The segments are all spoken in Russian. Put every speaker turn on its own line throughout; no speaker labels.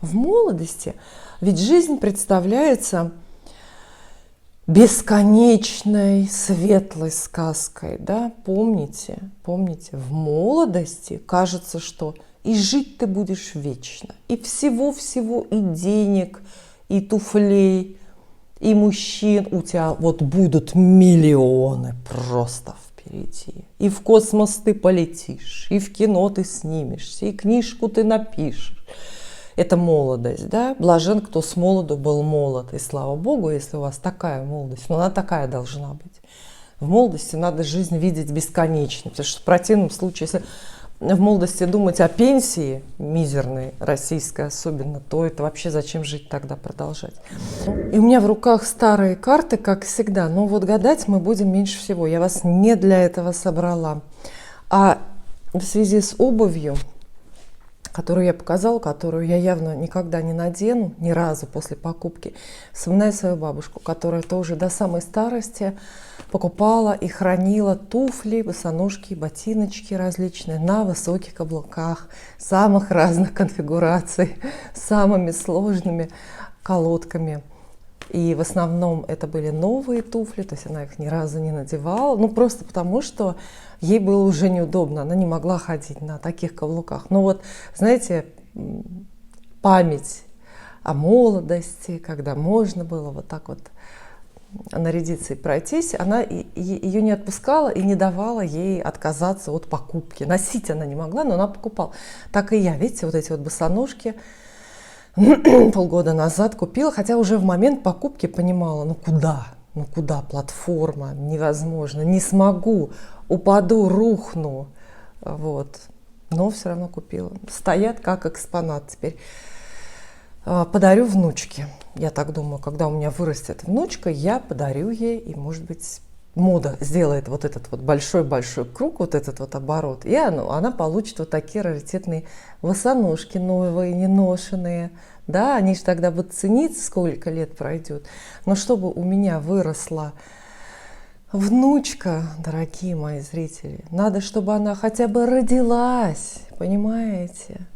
В молодости ведь жизнь представляется бесконечной светлой сказкой, да? Помните, в молодости кажется, что и жить ты будешь вечно, и всего-всего, и денег, и туфлей, и мужчин у тебя вот будут миллионы просто впереди. И в космос ты полетишь, и в кино ты снимешься, и книжку ты напишешь. Это молодость, да? Блажен, кто с молоду был молод. И слава Богу, если у вас такая молодость, но она такая должна быть. В молодости надо жизнь видеть бесконечной, потому что в противном случае, если в молодости думать о пенсии, мизерной, российской особенно, то это вообще зачем жить тогда, продолжать. И у меня в руках старые карты, как всегда, но вот гадать мы будем меньше всего. Я вас не для этого собрала. А в связи с обувью, которую я показала, которую я явно никогда не надену, ни разу после покупки, вспоминаю свою бабушку, которая тоже до самой старости покупала и хранила туфли, босоножки, ботиночки различные на высоких каблуках, самых разных конфигураций, с самыми сложными колодками. И в основном это были новые туфли, то есть она их ни разу не надевала, ну просто потому, что ей было уже неудобно, она не могла ходить на таких каблуках. Но вот, знаете, память о молодости, когда можно было вот так вот нарядиться и пройтись, она ее не отпускала и не давала ей отказаться от покупки. Носить она не могла, но она покупала. Так и я, видите, вот эти вот босоножки полгода назад купила, хотя уже в момент покупки понимала, ну куда, платформа, невозможно, не смогу, упаду, рухну, вот, но все равно купила. Стоят как экспонат теперь. Подарю внучке, я так думаю, когда у меня вырастет внучка, я подарю ей, и может быть мода сделает вот этот вот большой-большой круг, вот этот вот оборот, и она получит вот такие раритетные босоножки новые, неношенные, да, они же тогда будут цениться, сколько лет пройдет. Но чтобы у меня выросла внучка, дорогие мои зрители, надо, чтобы она хотя бы родилась, понимаете?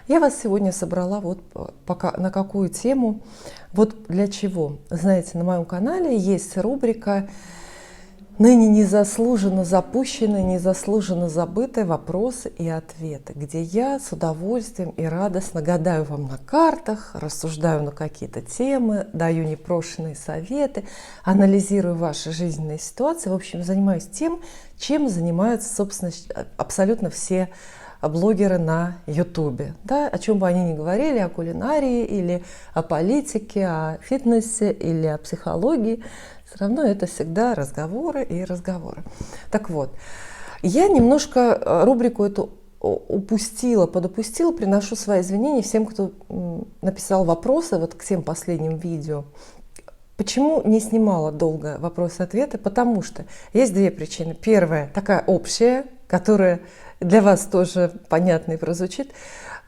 Я вас сегодня собрала вот пока на какую тему, вот для чего. Знаете, на моем канале есть рубрика «Ныне незаслуженно запущенные, незаслуженно забытые вопросы и ответы», где я с удовольствием и радостно гадаю вам на картах, рассуждаю на какие-то темы, даю непрошенные советы, анализирую ваши жизненные ситуации. В общем, занимаюсь тем, чем занимаются, собственно, абсолютно все блогеры на Ютубе, да, о чем бы они ни говорили, о кулинарии или о политике, о фитнесе или о психологии, все равно это всегда разговоры и разговоры. Так вот, я немножко рубрику эту подопустила, приношу свои извинения всем, кто написал вопросы вот к тем последним видео. Почему не снимала долго вопросы-ответы? Потому что есть две причины. Первая, такая общая, которая для вас тоже понятно и прозвучит.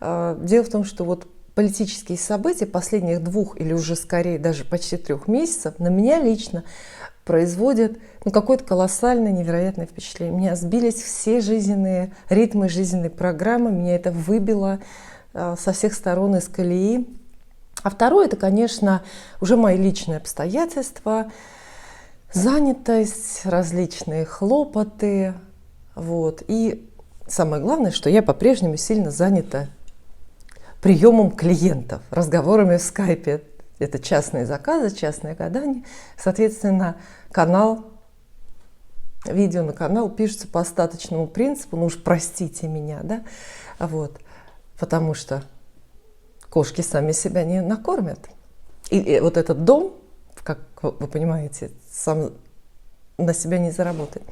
Дело в том, что вот политические события последних 2 или уже скорее даже почти 3 месяцев на меня лично производят какое-то колоссальное, невероятное впечатление. У меня сбились все жизненные ритмы, жизненные программы, меня это выбило со всех сторон из колеи. А второе, это, конечно, уже мои личные обстоятельства, занятость, различные хлопоты, вот. И самое главное, что я по-прежнему сильно занята приемом клиентов, разговорами в скайпе. Это частные заказы, частное гадание. Соответственно, видео на канал пишется по остаточному принципу, ну уж простите меня, да, вот, потому что кошки сами себя не накормят. И вот этот дом, как вы понимаете, сам на себя не заработает.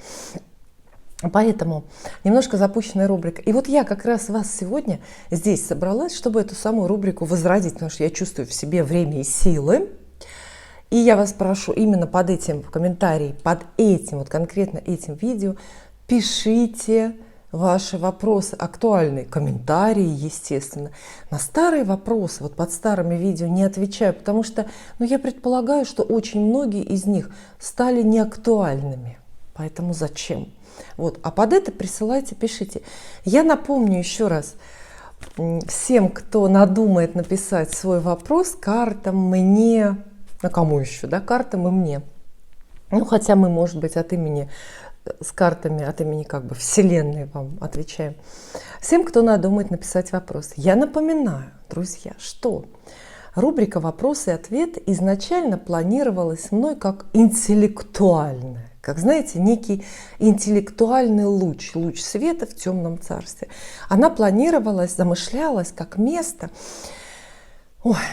Поэтому немножко запущенная рубрика. И вот я как раз вас сегодня здесь собралась, чтобы эту самую рубрику возродить, потому что я чувствую в себе время и силы. И я вас прошу именно под этим в комментарии, под этим, вот конкретно этим видео, пишите ваши вопросы, актуальные комментарии, естественно. На старые вопросы, вот под старыми видео не отвечаю, потому что я предполагаю, что очень многие из них стали неактуальными. Поэтому зачем? Вот. А под это присылайте, пишите. Я напомню еще раз, Всем, кто надумает написать свой вопрос, картам, мне, а кому еще, да, картам и мне. Ну, хотя мы, может быть, от имени, с картами, от имени как бы Вселенной вам отвечаем. Всем, кто надумает написать вопрос, я напоминаю, друзья, что рубрика «Вопросы и ответы» изначально планировалась мной как интеллектуальная, как, знаете, некий интеллектуальный луч света в темном царстве. Она планировалась, замышлялась как место,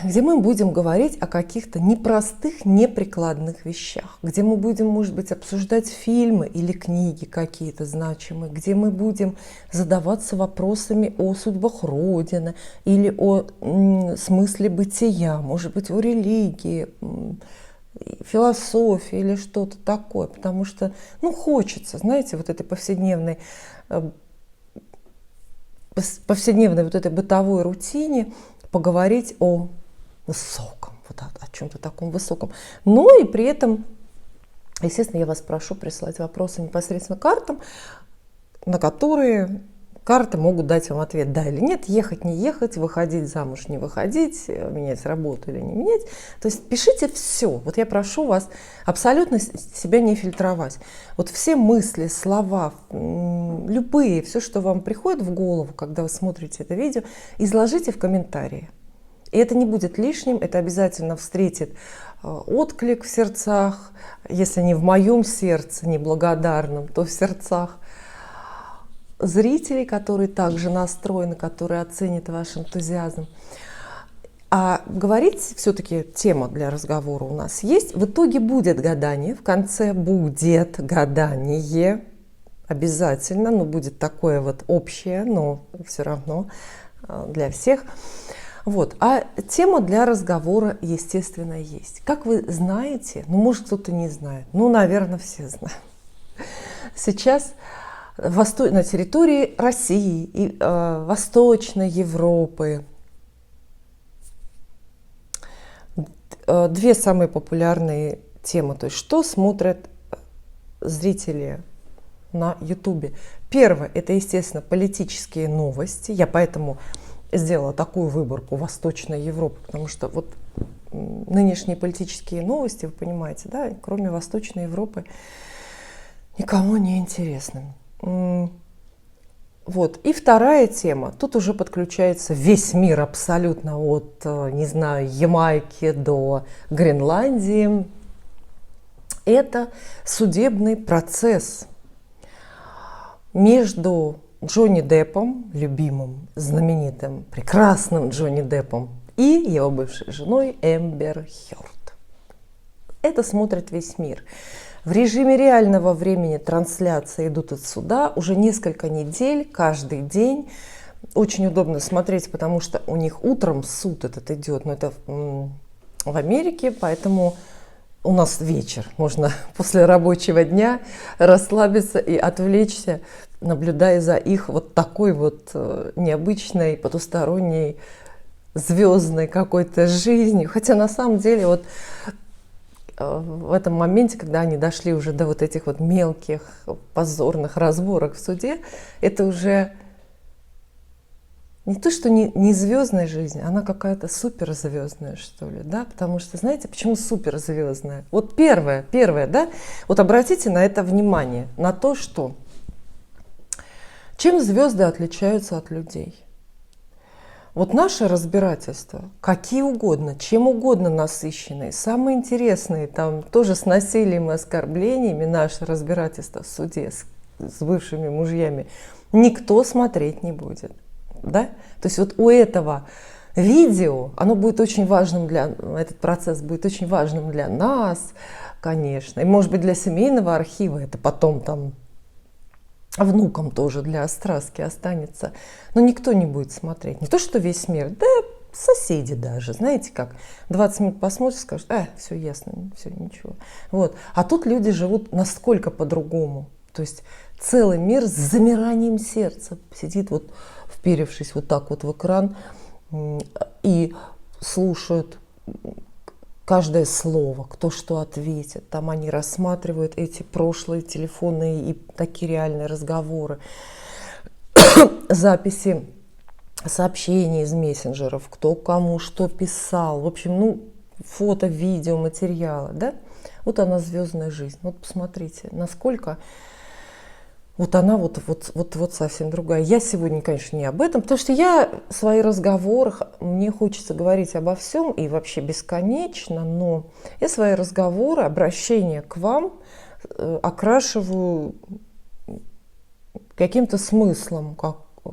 где мы будем говорить о каких-то непростых, неприкладных вещах, где мы будем, может быть, обсуждать фильмы или книги какие-то значимые, где мы будем задаваться вопросами о судьбах Родины или о смысле бытия, может быть, о религии, философии или что-то такое, потому что, хочется, знаете, вот этой повседневной вот этой бытовой рутине поговорить о высоком, вот о чем-то таком высоком. Но и при этом, естественно, я вас прошу прислать вопросы непосредственно картам, на которые карты могут дать вам ответ, да или нет, ехать, не ехать, выходить замуж, не выходить, менять работу или не менять. То есть пишите все. Вот я прошу вас абсолютно себя не фильтровать. Вот все мысли, слова, любые, все, что вам приходит в голову, когда вы смотрите это видео, изложите в комментарии. И это не будет лишним, это обязательно встретит отклик в сердцах, если не в моем сердце, неблагодарном, то в сердцах зрителей, которые также настроены, которые оценят ваш энтузиазм. А говорить все-таки тема для разговора у нас есть. В итоге будет гадание, в конце будет гадание, обязательно, но будет такое вот общее, но все равно для всех. Вот. А тема для разговора, естественно, есть. Как вы знаете, может кто-то не знает, наверное, все знают. Сейчас на территории России и Восточной Европы две самые популярные темы. То есть что смотрят зрители на YouTube. Первое – это, естественно, политические новости. Я поэтому сделала такую выборку Восточной Европы, потому что вот нынешние политические новости, вы понимаете, да, кроме Восточной Европы, никому не интересны. Вот. И вторая тема. Тут уже подключается весь мир абсолютно от, не знаю, Ямайки до Гренландии. Это судебный процесс между Джонни Деппом, любимым, знаменитым, прекрасным Джонни Деппом, и его бывшей женой Эмбер Хёрд. Это смотрит весь мир. В режиме реального времени трансляции идут от суда уже несколько недель, каждый день. Очень удобно смотреть, потому что у них утром суд этот идет, но это в Америке, поэтому у нас вечер. Можно после рабочего дня расслабиться и отвлечься, наблюдая за их вот такой вот необычной, потусторонней, звездной какой-то жизнью. Хотя на самом деле вот в этом моменте, когда они дошли уже до вот этих вот мелких позорных разборок в суде, это уже не то, что не звездная жизнь, она какая-то суперзвездная, что ли, да, потому что, знаете, почему суперзвездная? Вот первое, да, вот обратите на это внимание, на то, что чем звезды отличаются от людей. Вот наше разбирательство, какие угодно, чем угодно насыщенные, самые интересные, там тоже с насилием и оскорблениями, наше разбирательство в суде с бывшими мужьями, никто смотреть не будет. Да? То есть вот у этого видео, оно будет очень важным этот процесс будет очень важным для нас, конечно, и может быть для семейного архива, это потом там внукам тоже для остраски останется, но никто не будет смотреть, не то что весь мир, да соседи даже, знаете как, 20 минут посмотришь, скажут, все ясно, все, ничего. Вот. А тут люди живут насколько по-другому, то есть целый мир с замиранием сердца сидит вот вперевшись вот так вот в экран и слушают каждое слово, кто что ответит. Там они рассматривают эти прошлые телефонные и такие реальные разговоры, записи сообщений из мессенджеров, кто кому что писал, в общем, ну, фото, видео, материалы, да? Вот она звездная жизнь. Вот посмотрите, насколько вот она вот совсем другая. Я сегодня, конечно, не об этом, потому что я в своих разговорах, мне хочется говорить обо всем и вообще бесконечно, но я свои разговоры, обращения к вам окрашиваю каким-то смыслом,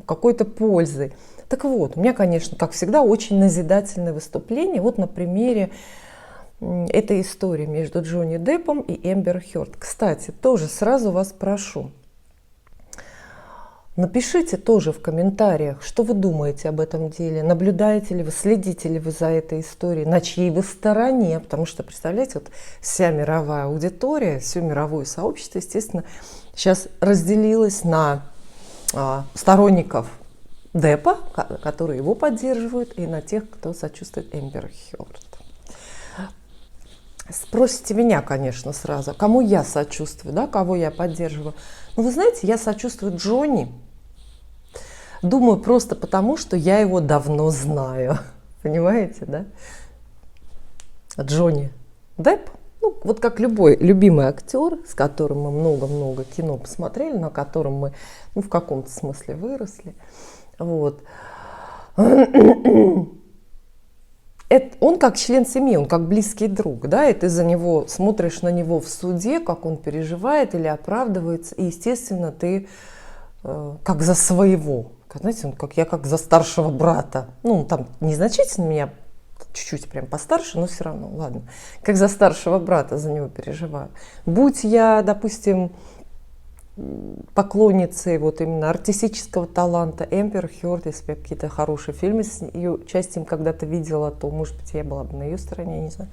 какой-то пользой. Так вот, у меня, конечно, как всегда, очень назидательное выступление. Вот на примере этой истории между Джонни Деппом и Эмбер Хёрд. Кстати, тоже сразу вас прошу, напишите тоже в комментариях, что вы думаете об этом деле, наблюдаете ли вы, следите ли вы за этой историей, на чьей вы стороне, потому что, представляете, вот вся мировая аудитория, все мировое сообщество, естественно, сейчас разделилось на сторонников Деппа, которые его поддерживают, и на тех, кто сочувствует Эмбер Хёрд. Спросите меня, конечно, сразу, кому я сочувствую, да, кого я поддерживаю. Ну, вы знаете, я сочувствую Джонни. Думаю, просто потому, что я его давно знаю. Понимаете, да? Джонни Депп, ну, вот как любой любимый актер, с которым мы много-много кино посмотрели, на котором мы, ну, в каком-то смысле выросли. Вот. Он как член семьи, он как близкий друг, да, и ты за него смотришь на него в суде, как он переживает или оправдывается, и, естественно, ты как за своего, знаете, я как за старшего брата, ну, там незначительно меня, чуть-чуть прям постарше, но все равно, ладно, как за старшего брата за него переживаю. Будь я, допустим, поклонницей вот именно артистического таланта Эмбер Хёрд, если бы я какие-то хорошие фильмы с ее участием когда-то видела, то, может быть, я была бы на ее стороне, я не знаю.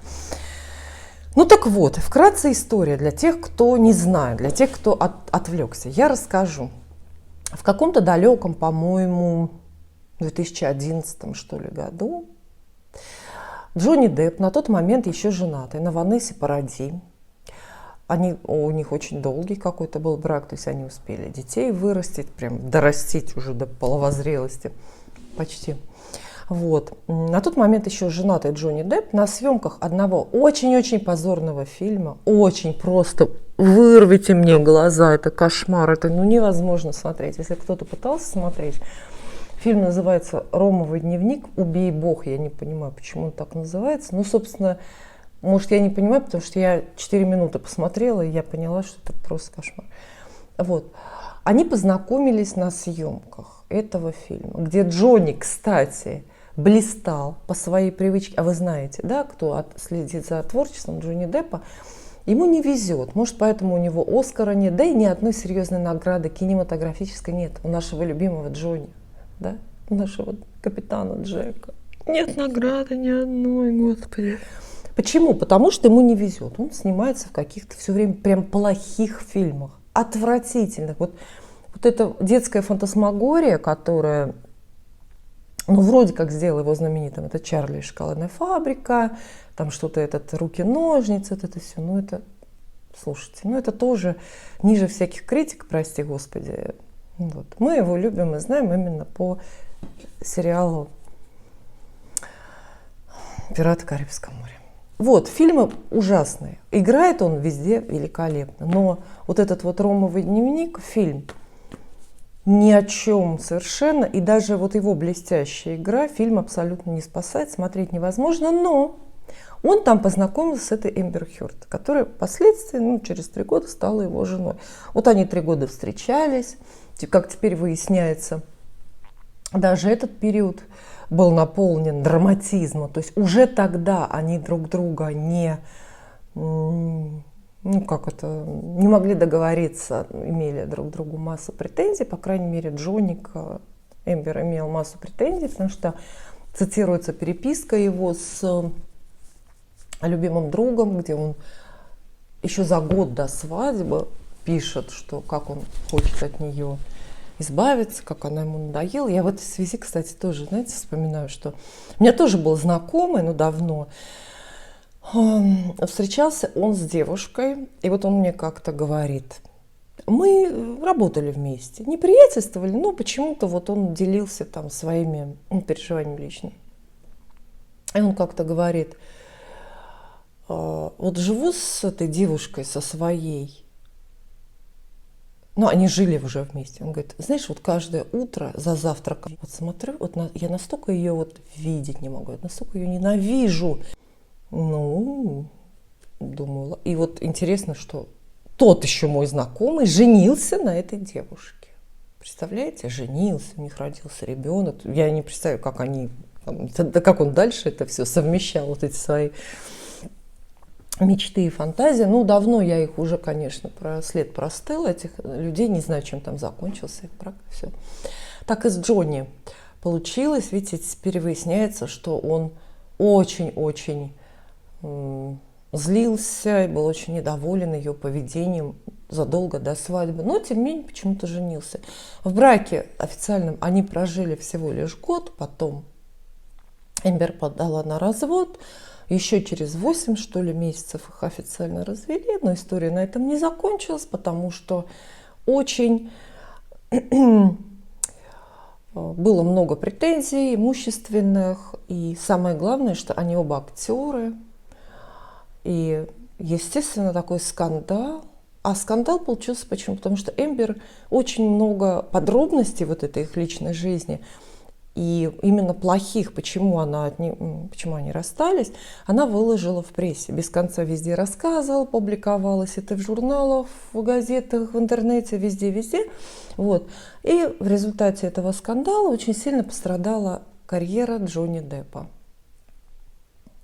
Ну так вот, вкратце история для тех, кто не знает, для тех, кто отвлекся. Я расскажу. В каком-то далеком, по-моему, 2011 что ли году Джонни Депп, на тот момент еще женатый, на Ванессе Паради, у них очень долгий какой-то был брак, то есть они успели детей вырастить, прям дорастить уже до половозрелости почти. Вот. На тот момент еще женатый Джонни Депп на съемках одного очень-очень позорного фильма, очень просто вырвите мне глаза, это кошмар, это невозможно смотреть. Если кто-то пытался смотреть, фильм называется «Ромовый дневник. Убей Бог». Я не понимаю, почему он так называется. Ну, собственно, может, я не понимаю, потому что я 4 минуты посмотрела, и я поняла, что это просто кошмар. Вот. Они познакомились на съемках этого фильма, где Джонни, кстати, блистал по своей привычке. А вы знаете, да, кто следит за творчеством Джонни Деппа, ему не везет. Может, поэтому у него Оскара нет, да и ни одной серьезной награды кинематографической нет у нашего любимого Джонни, да, у нашего капитана Джека. Нет награды ни одной, господи. Почему? Потому что ему не везет. Он снимается в каких-то все время прям плохих фильмах, отвратительных. Вот эта детская фантасмагория, которая, ну, вроде как сделала его знаменитым, это «Чарли и шоколадная фабрика», там что-то «Руки-ножницы», это все, ну это, слушайте, ну это тоже ниже всяких критик, прости господи. Вот. Мы его любим и знаем именно по сериалу «Пираты Карибского моря». Вот, фильмы ужасные. Играет он везде великолепно. Но вот этот вот «Ромовый дневник», фильм, ни о чем совершенно. И даже вот его блестящая игра фильм абсолютно не спасает, смотреть невозможно. Но он там познакомился с этой Эмбер Хёрд, которая впоследствии, через 3 года стала его женой. Вот они 3 года встречались, как теперь выясняется. Даже этот период был наполнен драматизмом. То есть уже тогда они друг друга не могли договориться, имели друг к другу массу претензий. По крайней мере, Джонни к Эмбер имел массу претензий, потому что цитируется переписка его с любимым другом, где он еще за год до свадьбы пишет, что как он хочет от нее избавиться, как она ему надоела. Я в этой связи, кстати, тоже, знаете, вспоминаю, что у меня тоже был знакомый, но давно. Встречался он с девушкой, и вот он мне как-то говорит: мы работали вместе, не приятельствовали, но почему-то вот он делился там своими переживаниями личными. И он как-то говорит: вот живу с этой девушкой, со своей, ну, они жили уже вместе. Он говорит: знаешь, вот каждое утро за завтраком вот смотрю, вот я настолько ее вот видеть не могу, я настолько ее ненавижу. Ну, думала. И вот интересно, что тот еще мой знакомый женился на этой девушке. Представляете, женился, у них родился ребенок. Я не представляю, как они, как он дальше это все совмещал, вот эти свои мечты и фантазии. Ну, давно я их уже, конечно, след простыл, этих людей, не знаю, чем там закончился их брак, все. Так и с Джонни получилось, видите, теперь выясняется, что он очень-очень злился и был очень недоволен ее поведением задолго до свадьбы, но тем не менее почему-то женился. В браке официальном они прожили всего лишь год, потом Эмбер подала на развод. Еще через 8, что ли, месяцев их официально развели, но история на этом не закончилась, потому что очень было много претензий имущественных, и самое главное, что они оба актеры, и, естественно, такой скандал. А скандал получился почему? Потому что Эмбер очень много подробностей вот этой их личной жизни, и именно плохих, почему они расстались, она выложила в прессе. Без конца везде рассказывала, публиковалась это в журналах, в газетах, в интернете, везде-везде. Вот. И в результате этого скандала очень сильно пострадала карьера Джонни Деппа.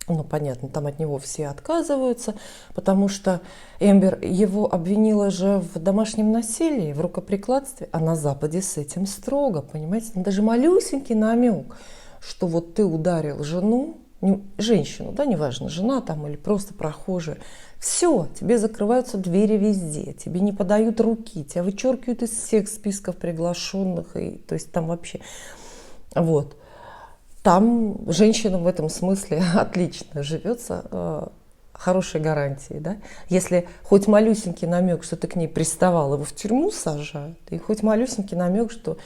Ну, понятно, там от него все отказываются, потому что Эмбер его обвинила же в домашнем насилии, в рукоприкладстве, а на Западе с этим строго, понимаете? Даже малюсенький намек, что вот ты ударил жену, женщину, да, неважно, жена там или просто прохожая, все, тебе закрываются двери везде, тебе не подают руки, тебя вычеркивают из всех списков приглашенных, и, то есть там вообще, вот. Там женщина в этом смысле отлично живется, хорошей гарантии. Да? Если хоть малюсенький намек, что ты к ней приставал, его в тюрьму сажают, и хоть малюсенький намек, что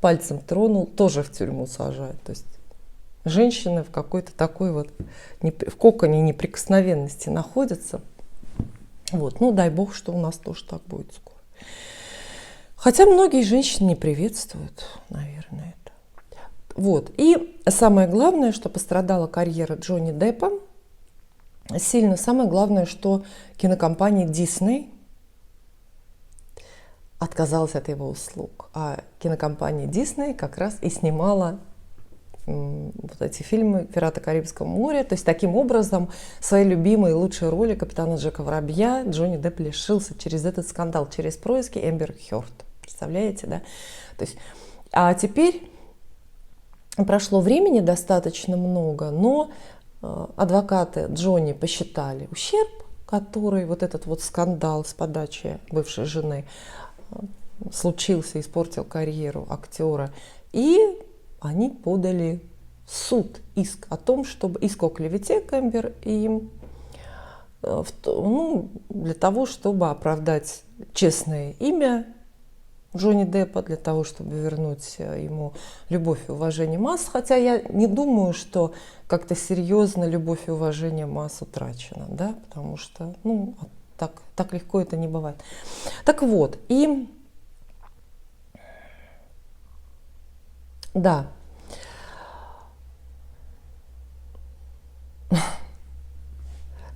пальцем тронул, тоже в тюрьму сажают. То есть женщины в какой-то такой вот, в коконе неприкосновенности находятся. Вот. Ну, дай бог, что у нас тоже так будет скоро. Хотя многие женщины не приветствуют, наверное, это. Вот. И самое главное, что пострадала карьера Джонни Деппа, сильно самое главное, что кинокомпания Disney отказалась от его услуг. А кинокомпания Disney как раз и снимала вот эти фильмы «Пираты Карибского моря». То есть таким образом своей любимой и лучшей роли капитана Джека Воробья Джонни Депп лишился через этот скандал, через происки Эмбер Хёрд. Представляете, да? То есть, а теперь прошло времени достаточно много, но адвокаты Джонни посчитали ущерб, который вот этот вот скандал с подачи бывшей жены случился, испортил карьеру актера, и они подали в суд иск о том, чтобы иск о клевете к Эмбер и для того, чтобы оправдать честное имя Джонни Деппа, для того, чтобы вернуть ему любовь и уважение масс. Хотя я не думаю, что как-то серьезно любовь и уважение масс утрачено, да, потому что так легко это не бывает. Так вот, и да,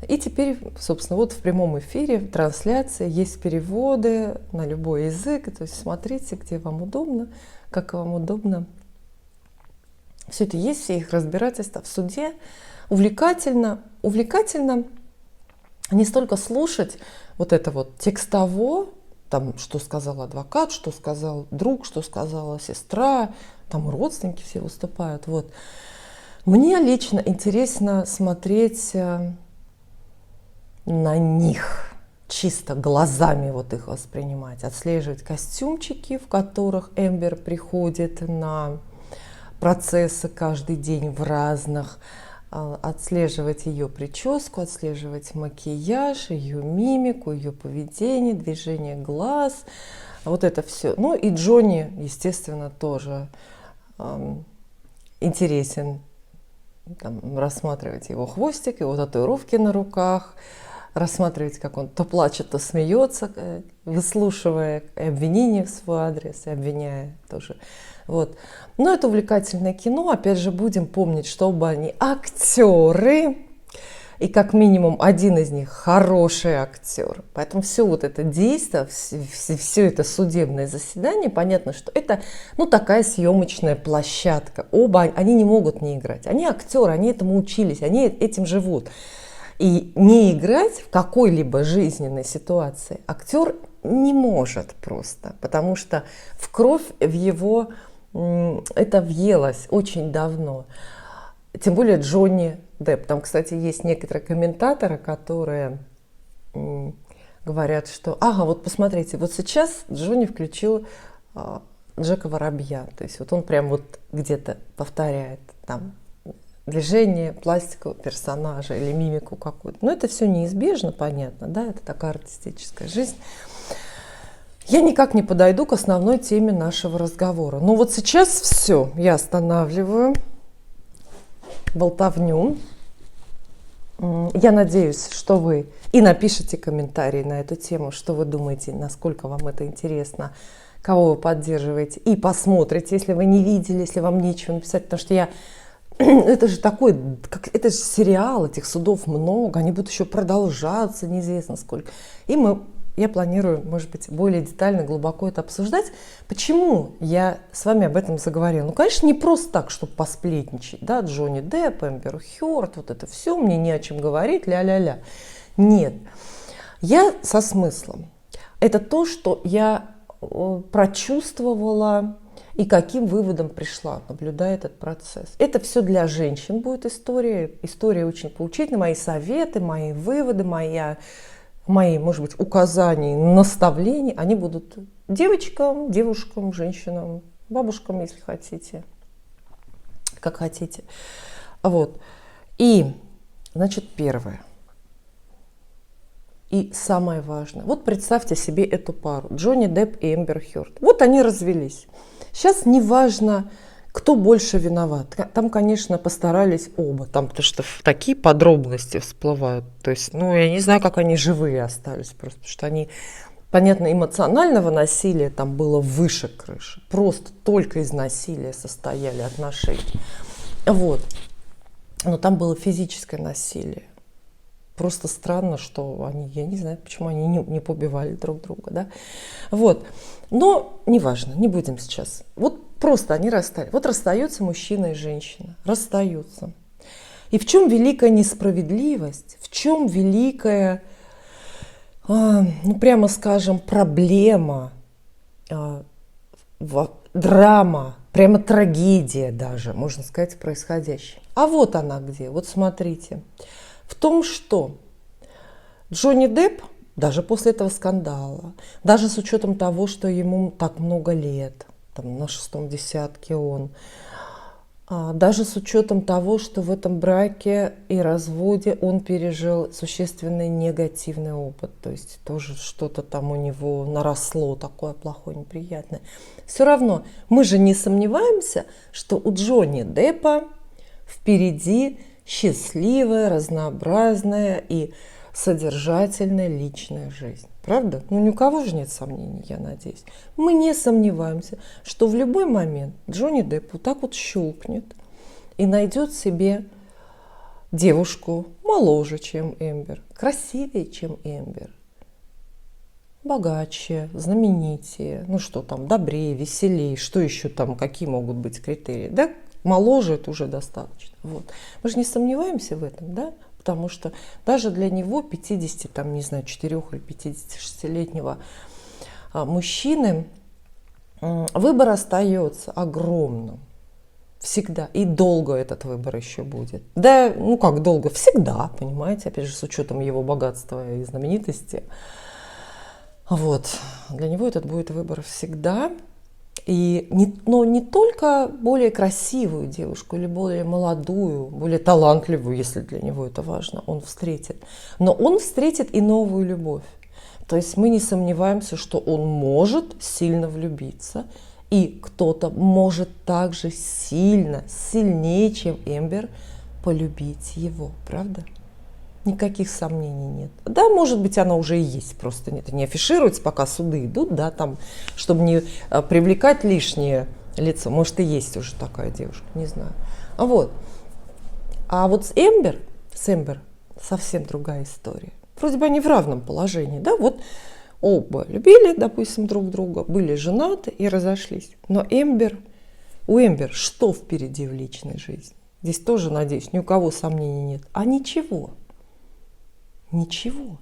и теперь, собственно, вот в прямом эфире, в трансляции есть переводы на любой язык. То есть смотрите, где вам удобно, как вам удобно. Все это есть, все их разбирательства в суде. Увлекательно не столько слушать вот это вот текстово, там, что сказал адвокат, что сказал друг, что сказала сестра, там родственники все выступают. Вот. Мне лично интересно смотреть на них, чисто глазами вот их воспринимать, отслеживать костюмчики, в которых Эмбер приходит на процессы каждый день в разных, отслеживать ее прическу, отслеживать макияж, ее мимику, ее поведение, движение глаз, вот это все. Ну и Джонни, естественно, тоже интересен. Там, рассматривать его хвостик, его татуировки на руках, рассматривать, как он то плачет, то смеется, выслушивая обвинения в свой адрес и обвиняя тоже. Вот. Но это увлекательное кино. Опять же, будем помнить, что оба они актеры, и как минимум один из них хороший актер. Поэтому все вот это действие, все это судебное заседание, понятно, что это такая съемочная площадка. Оба они не могут не играть. Они актеры, они этому учились, они этим живут. И не играть в какой-либо жизненной ситуации актер не может просто, потому что в кровь в его это въелось очень давно. Тем более Джонни Депп. Там, кстати, есть некоторые комментаторы, которые говорят, что вот посмотрите, вот сейчас Джонни включил Джека Воробья. То есть вот он прям вот где-то повторяет там движение пластикового персонажа или мимику какую-то. Но это все неизбежно, понятно, да, это такая артистическая жизнь. Я никак не подойду к основной теме нашего разговора. Но вот сейчас все, я останавливаю болтовню. Я надеюсь, что вы и напишите комментарии на эту тему, что вы думаете, насколько вам это интересно, кого вы поддерживаете, и посмотрите, если вы не видели, если вам нечего написать, потому что это же такой, это же сериал, этих судов много, они будут еще продолжаться, неизвестно сколько. И я планирую, может быть, более детально, глубоко это обсуждать. Почему я с вами об этом заговорила? Ну, конечно, не просто так, чтобы посплетничать, да, Джонни Депп, Эмбер Хёрд, вот это все, мне не о чем говорить, ля-ля-ля. Нет, я со смыслом. Это то, что я прочувствовала и каким выводом пришла, наблюдая этот процесс. Это все для женщин будет история. История очень поучительная, мои советы, мои выводы, мои, может быть, указания, наставления, они будут девочкам, девушкам, женщинам, бабушкам, если хотите, как хотите. Вот. И, значит, первое. И самое важное. Вот представьте себе эту пару. Джонни Депп и Эмбер Хёрд. Вот они развелись. Сейчас не важно, кто больше виноват. Там, конечно, постарались оба. Там, потому что такие подробности всплывают. То есть, я не знаю, как они живые остались. Просто потому что они, понятно, эмоционального насилия там было выше крыши. Просто только из насилия состояли отношения. Вот. Но там было физическое насилие. Просто странно, что они, я не знаю, почему они не побивали друг друга, да. Вот. Но неважно, не будем сейчас. Вот просто они расстались. Вот расстаются мужчина и женщина. Расстаются. И в чем великая несправедливость? В чем великая, прямо скажем, проблема, драма, прямо трагедия даже, можно сказать, происходящая. А вот она где. Вот смотрите. В том, что Джонни Депп, даже после этого скандала, даже с учетом того, что ему так много лет, там, на 6-м десятке он, даже с учетом того, что в этом браке и разводе он пережил существенный негативный опыт, то есть тоже что-то там у него наросло такое плохое, неприятное. Все равно мы же не сомневаемся, что у Джонни Деппа впереди счастливая, разнообразная и содержательная личная жизнь. Правда? Ни у кого же нет сомнений, я надеюсь. Мы не сомневаемся, что в любой момент Джонни Депп вот так вот щелкнет и найдет себе девушку моложе, чем Эмбер, красивее, чем Эмбер, богаче, знаменитее, добрее, веселее, что еще там, какие могут быть критерии, да? Моложе это уже достаточно. Вот. Мы же не сомневаемся в этом, да? Потому что даже для него 4 или 56-летнего мужчины выбор остается огромным. Всегда. И долго этот выбор еще будет. Да, как долго? Всегда, понимаете? Опять же, с учетом его богатства и знаменитости. Вот. Для него этот будет выбор всегда. Но не только более красивую девушку или более молодую, более талантливую, если для него это важно, он встретит. Но он встретит и новую любовь. То есть мы не сомневаемся, что он может сильно влюбиться, и кто-то может также сильно, сильнее, чем Эмбер, полюбить его, правда? Никаких сомнений нет. Да, может быть, она уже и есть, просто это не афишируется, пока суды идут, да, там, чтобы не привлекать лишнее лицо. Может, и есть уже такая девушка, не знаю. А вот с Эмбер совсем другая история. Вроде бы они в равном положении, да, вот оба любили, допустим, друг друга, были женаты и разошлись. Но у Эмбер что впереди в личной жизни? Здесь тоже, надеюсь, ни у кого сомнений нет. А ничего. Ничего.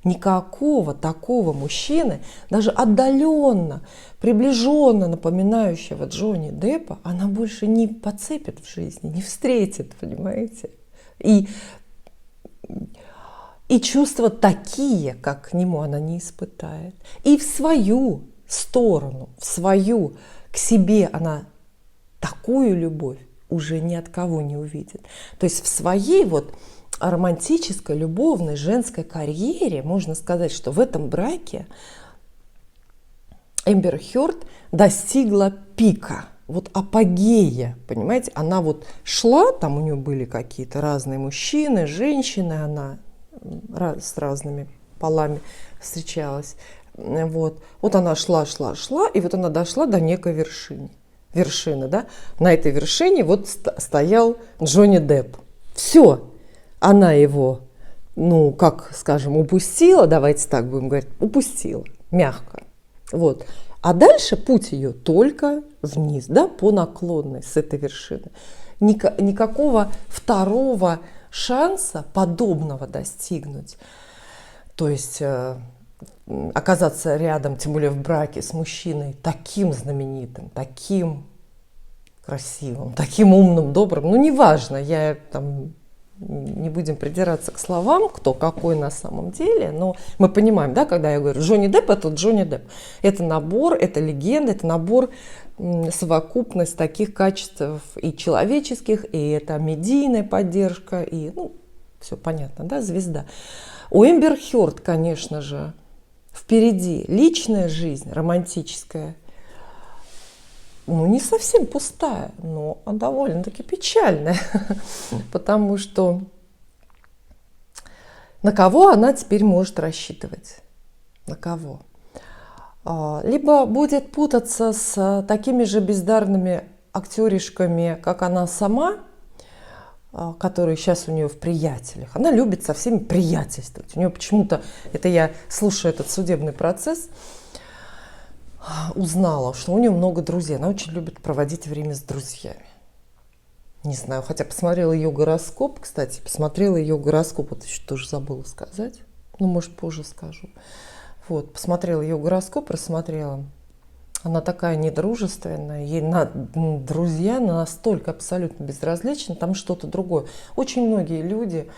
Никакого такого мужчины, даже отдаленно, приближенно напоминающего Джонни Деппа, она больше не подцепит в жизни, не встретит, понимаете? И чувства такие, как к нему, она не испытает. И в свою сторону, к себе она такую любовь уже ни от кого не увидит. То есть в своей романтической, любовной, женской карьере можно сказать, что в этом браке Эмбер Хёрд достигла пика, апогея, понимаете? Она шла, там у нее были какие-то разные мужчины, женщины, она с разными полами встречалась. Вот она шла, и она дошла до некой вершины, да? На этой вершине стоял Джонни Депп. Все. Она его, упустила, давайте так будем говорить, упустила, мягко. А дальше путь ее только вниз, да, по наклонной с этой вершины. Никакого второго шанса подобного достигнуть, то есть оказаться рядом, тем более в браке с мужчиной таким знаменитым, таким красивым, таким умным, добрым, неважно, не будем придираться к словам, кто какой на самом деле, но мы понимаем, да, когда я говорю Джонни Депп, это Джонни Депп. Это набор, это легенда, это набор, совокупность таких качеств и человеческих, и это медийная поддержка, и, все понятно, да, звезда. У Эмбер Хёрд, конечно же, впереди личная жизнь, романтическая, не совсем пустая, но довольно-таки печальная, потому что на кого она теперь может рассчитывать? На кого? Либо будет путаться с такими же бездарными актеришками, как она сама, которые сейчас у нее в приятелях. Она любит со всеми приятельствовать. У нее почему-то, это я слушаю этот судебный процесс, узнала, что у нее много друзей. Она очень любит проводить время с друзьями. Не знаю, хотя посмотрела ее гороскоп, кстати, вот еще тоже забыла сказать, может, позже скажу. Посмотрела ее гороскоп, рассмотрела. Она такая недружественная, ей друзья настолько абсолютно безразличны, там что-то другое. Очень многие люди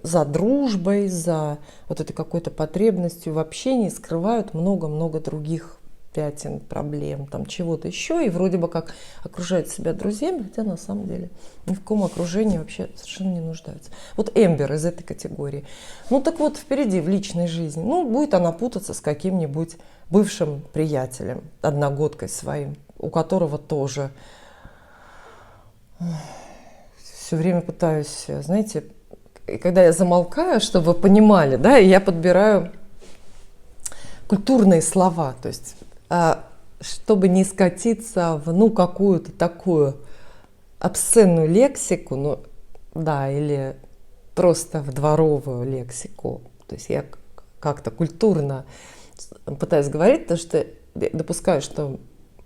за дружбой, за этой какой-то потребностью в общении скрывают много-много других пятен, проблем, там чего-то еще, и вроде бы как окружают себя друзьями, хотя на самом деле ни в каком окружении вообще совершенно не нуждаются. Эмбер из этой категории. Впереди в личной жизни, будет она путаться с каким-нибудь бывшим приятелем, одногодкой своим, у которого тоже все время пытаюсь, знаете, когда я замолкаю, чтобы вы понимали, да, и я подбираю культурные слова, то есть чтобы не скатиться в какую-то такую обсценную лексику, или просто в дворовую лексику. То есть я как-то культурно пытаюсь говорить, потому что допускаю, что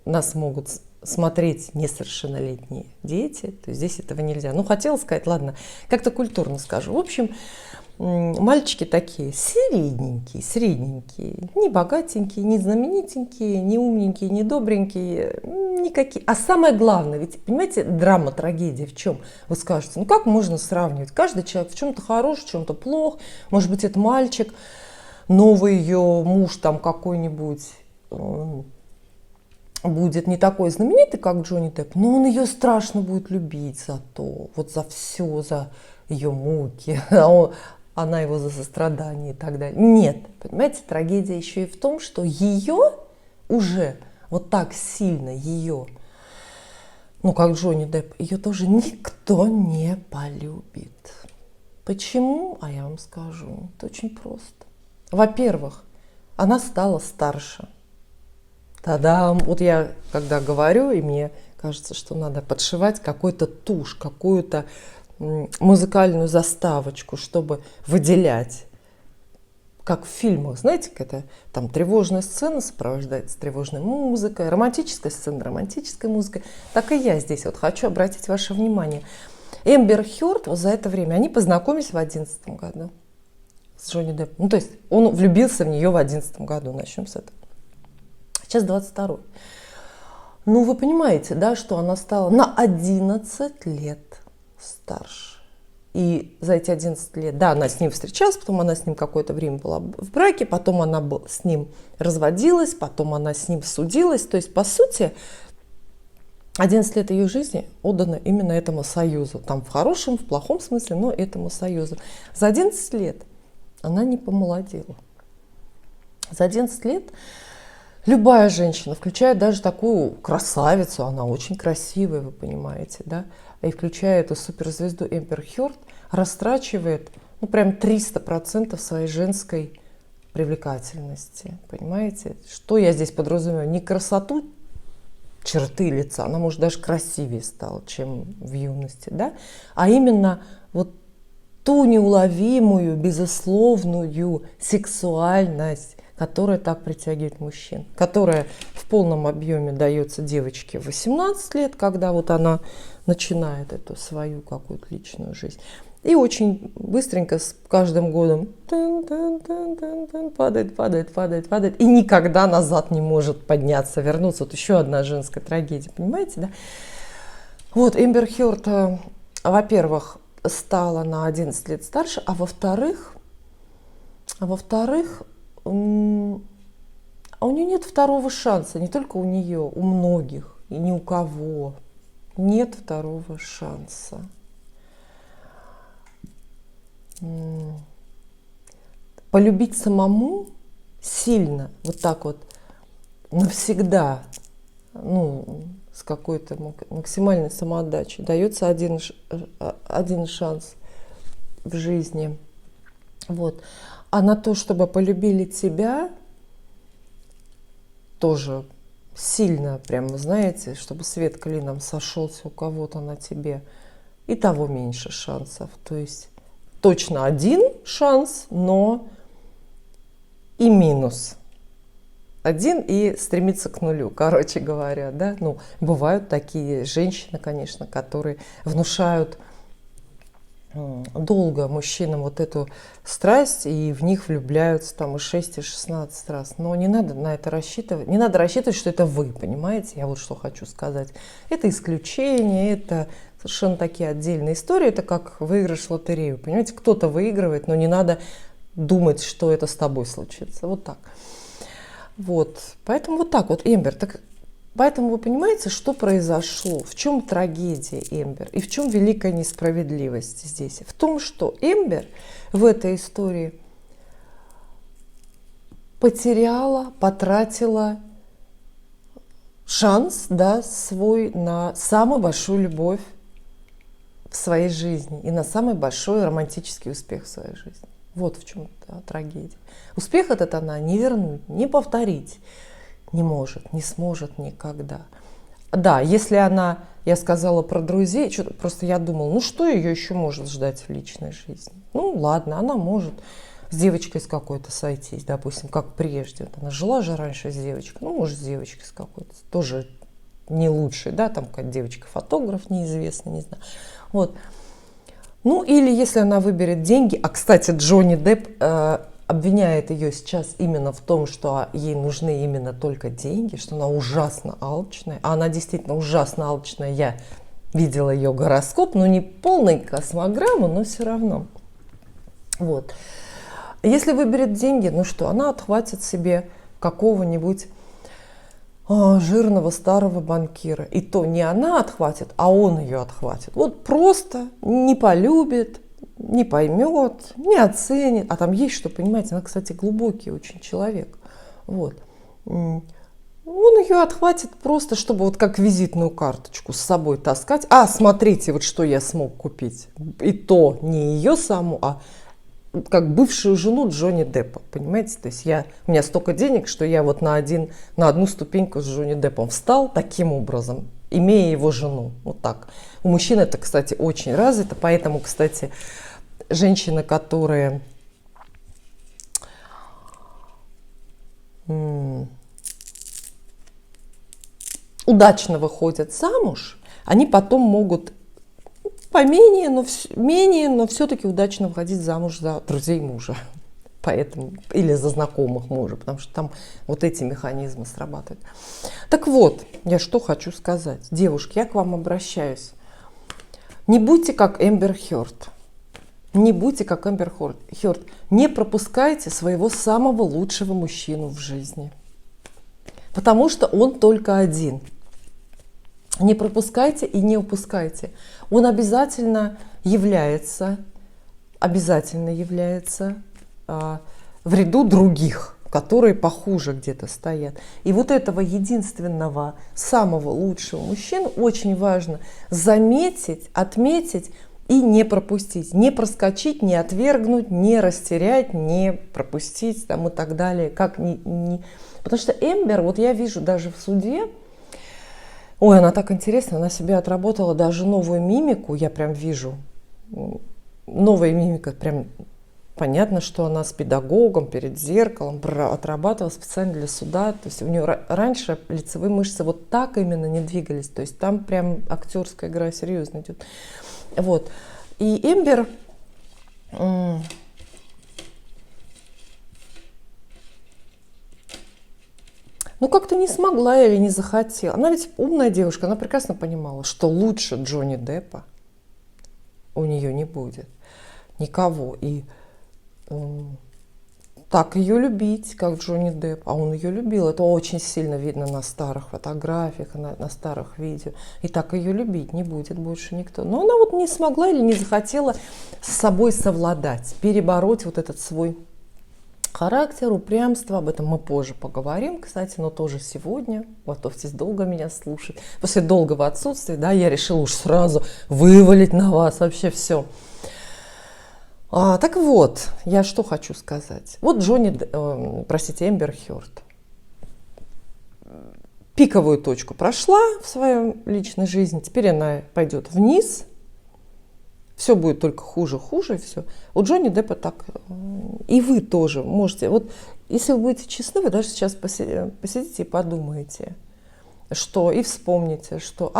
нас могут смотреть несовершеннолетние дети, то есть здесь этого нельзя. Хотела сказать, ладно, как-то культурно скажу. В общем, мальчики такие средненькие, не богатенькие, не знаменитенькие, не умненькие, не добренькие, никакие. А самое главное, ведь, понимаете, драма, трагедия в чем? Вы скажете, как можно сравнивать? Каждый человек в чем-то хорош, в чем-то плох. Может быть, это мальчик, новый ее муж там какой-нибудь, будет не такой знаменитый, как Джонни Депп, но он ее страшно будет любить за то, вот за все, за ее муки, она его за сострадание и так далее. Нет, понимаете, трагедия еще и в том, что ее уже вот так сильно ее, ну как Джонни Депп, ее тоже никто не полюбит. Почему? А я вам скажу, это очень просто. Во-первых, она стала старше. Та-дам! Вот я когда говорю, и мне кажется, что надо подшивать какой-то тушь, какую-то музыкальную заставочку, чтобы выделять. Как в фильмах, знаете, когда там тревожная сцена сопровождается тревожной музыкой, романтическая сцена романтической музыкой. Так и я здесь вот хочу обратить ваше внимание. Эмбер Хёрд вот за это время, они познакомились в 2011 году с Джонни Деппом. Ну, то есть он влюбился в нее в 2011 году, начнем с этого. Сейчас 22-й. Ну, вы понимаете, да, что она стала на 11 лет старше. И за эти 11 лет, да, она с ним встречалась, потом она с ним какое-то время была в браке, потом она с ним разводилась, потом она с ним судилась. То есть, по сути, 11 лет ее жизни отдано именно этому союзу. Там в хорошем, в плохом смысле, но этому союзу. За 11 лет она не помолодела. За 11 лет любая женщина, включая даже такую красавицу, она очень красивая, вы понимаете, да, и включая эту суперзвезду Эмбер Хёрд, растрачивает, ну, прям 300% своей женской привлекательности, понимаете? Что я здесь подразумеваю? Не красоту черты лица, она, может, даже красивее стала, чем в юности, да, а именно вот ту неуловимую, безусловную сексуальность, которая так притягивает мужчин, которая в полном объеме дается девочке в 18 лет, когда вот она начинает эту свою какую-то личную жизнь. И очень быстренько с каждым годом падает, и никогда назад не может подняться, вернуться. Вот еще одна женская трагедия, понимаете, да? Вот Эмбер Хёрд, во-первых, стала на 11 лет старше, а во-вторых, у нее нет второго шанса, не только у нее, у многих, и ни у кого нет второго шанса. Полюбить самому сильно, вот так вот, навсегда, ну, с какой-то максимальной самоотдачей, дается один шанс в жизни. Вот. А на то, чтобы полюбили тебя, тоже сильно, прямо, знаете, чтобы свет клином сошелся у кого-то на тебе, и того меньше шансов. То есть точно один шанс, но и минус. Один и стремиться к нулю, короче говоря, да. Ну, бывают такие женщины, конечно, которые внушают долго мужчинам вот эту страсть, и в них влюбляются там и 6, и 16 раз. Но не надо на это рассчитывать. Не надо рассчитывать, что это вы, понимаете? Я вот что хочу сказать. Это исключение, это совершенно такие отдельные истории. Это как выигрыш в лотерею, понимаете? Кто-то выигрывает, но не надо думать, что это с тобой случится. Вот так. Вот. Поэтому вот так вот, Эмбер. Поэтому вы понимаете, что произошло, в чем трагедия Эмбер и в чем великая несправедливость здесь. В том, что Эмбер в этой истории потеряла, потратила шанс, да, свой на самую большую любовь в своей жизни и на самый большой романтический успех в своей жизни. Вот в чем трагедия. Успех этот она не вернуть, не повторить не может, не сможет никогда. Да, если она, я сказала про друзей, просто я думала, ну что ее еще может ждать в личной жизни? Ну ладно, она может с девочкой с какой-то сойтись, допустим, как прежде. Вот она жила же раньше с девочкой, ну может с девочкой с какой-то, тоже не лучшей, да, там какая-то девочка-фотограф неизвестная, не знаю. Вот. Ну или если она выберет деньги, а кстати Джонни Депп обвиняет ее сейчас именно в том, что ей нужны именно только деньги, что она ужасно алчная. А она действительно ужасно алчная. Я видела ее гороскоп, ну не полной космограммы, но все равно. Вот. Если выберет деньги, ну что, она отхватит себе какого-нибудь жирного старого банкира. И то не она отхватит, а он ее отхватит. Вот просто не полюбит, не поймет, не оценит. А там есть что, понимаете, она, кстати, глубокий очень человек. Вот. Он ее отхватит просто, чтобы вот как визитную карточку с собой таскать. А, смотрите, вот что я смог купить. И то не ее саму, а как бывшую жену Джонни Деппа, понимаете? То есть у меня столько денег, что я вот на одну ступеньку с Джонни Деппом встал таким образом, имея его жену. Вот так. У мужчин это, кстати, очень развито, поэтому, кстати, женщины, которые удачно выходят замуж, они потом могут поменее, но все-таки удачно выходить замуж за друзей мужа. Поэтому, или за знакомых мужа, потому что там вот эти механизмы срабатывают. Так вот, я что хочу сказать. Девушки, я к вам обращаюсь. Не будьте как Эмбер Хёрд. Не будьте как Эмбер Хёрд. Не пропускайте своего самого лучшего мужчину в жизни. Потому что он только один. Не пропускайте и не упускайте. Он обязательно является в ряду других, которые похуже где-то стоят. И вот этого единственного, самого лучшего мужчину очень важно заметить, отметить и не пропустить. Не проскочить, не отвергнуть, не растерять, не пропустить там, и так далее. Потому что Эмбер, вот я вижу даже в суде, ой, она так интересна, она себе отработала даже новую мимику, я прям вижу. Новая мимика, прям понятно, что она с педагогом перед зеркалом отрабатывала специально для суда. То есть у нее раньше лицевые мышцы вот так именно не двигались. То есть там прям актерская игра серьезно идет. Вот. И Эмбер... Ну, как-то не смогла или не захотела. Она ведь умная девушка, она прекрасно понимала, что лучше Джонни Деппа у нее не будет. Никого. И так ее любить, как Джонни Депп. А он ее любил. Это очень сильно видно на старых фотографиях, на старых видео. И так ее любить не будет больше никто. Но она вот не смогла или не захотела с собой совладать, перебороть вот этот свой характер, упрямство, об этом мы позже поговорим, кстати, но тоже сегодня. Готовьтесь долго меня слушать. После долгого отсутствия, да, я решила уж сразу вывалить на вас вообще все. Так вот, я что хочу сказать. Вот Эмбер Хёрд пиковую точку прошла в своей личной жизни, теперь она пойдет вниз. Все будет только хуже, и все. У Джонни Деппа так. И вы тоже можете. Вот если вы будете честны, вы даже сейчас посидите и подумаете, что и вспомните, что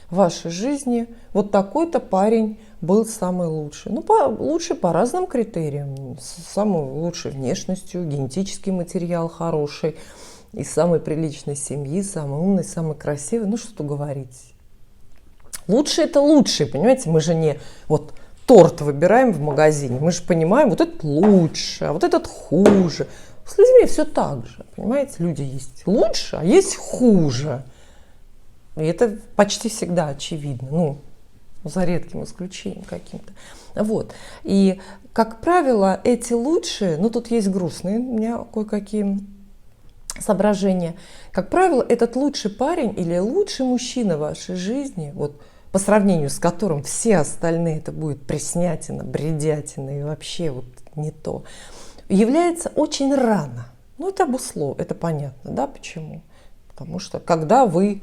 в вашей жизни вот такой-то парень был самый лучший. Ну, лучший по разным критериям. С самой лучшей внешностью, генетический материал хороший, из самой приличной семьи, самый умный, самый красивый. Ну, что тут говорить. Лучший это лучший, понимаете? Мы же не вот торт выбираем в магазине. Мы же понимаем, вот этот лучше, а вот этот хуже. С людьми все так же, понимаете? Люди есть лучше, а есть хуже. И это почти всегда очевидно. Ну, за редким исключением каким-то. Вот. И, как правило, эти лучшие, ну, тут есть грустные у меня кое-какие соображения. Как правило, этот лучший парень или лучший мужчина в вашей жизни, вот по сравнению с которым все остальные это будет преснятина, бредятина и вообще вот не то, является очень рано. Ну, это это понятно, да, почему? Потому что когда вы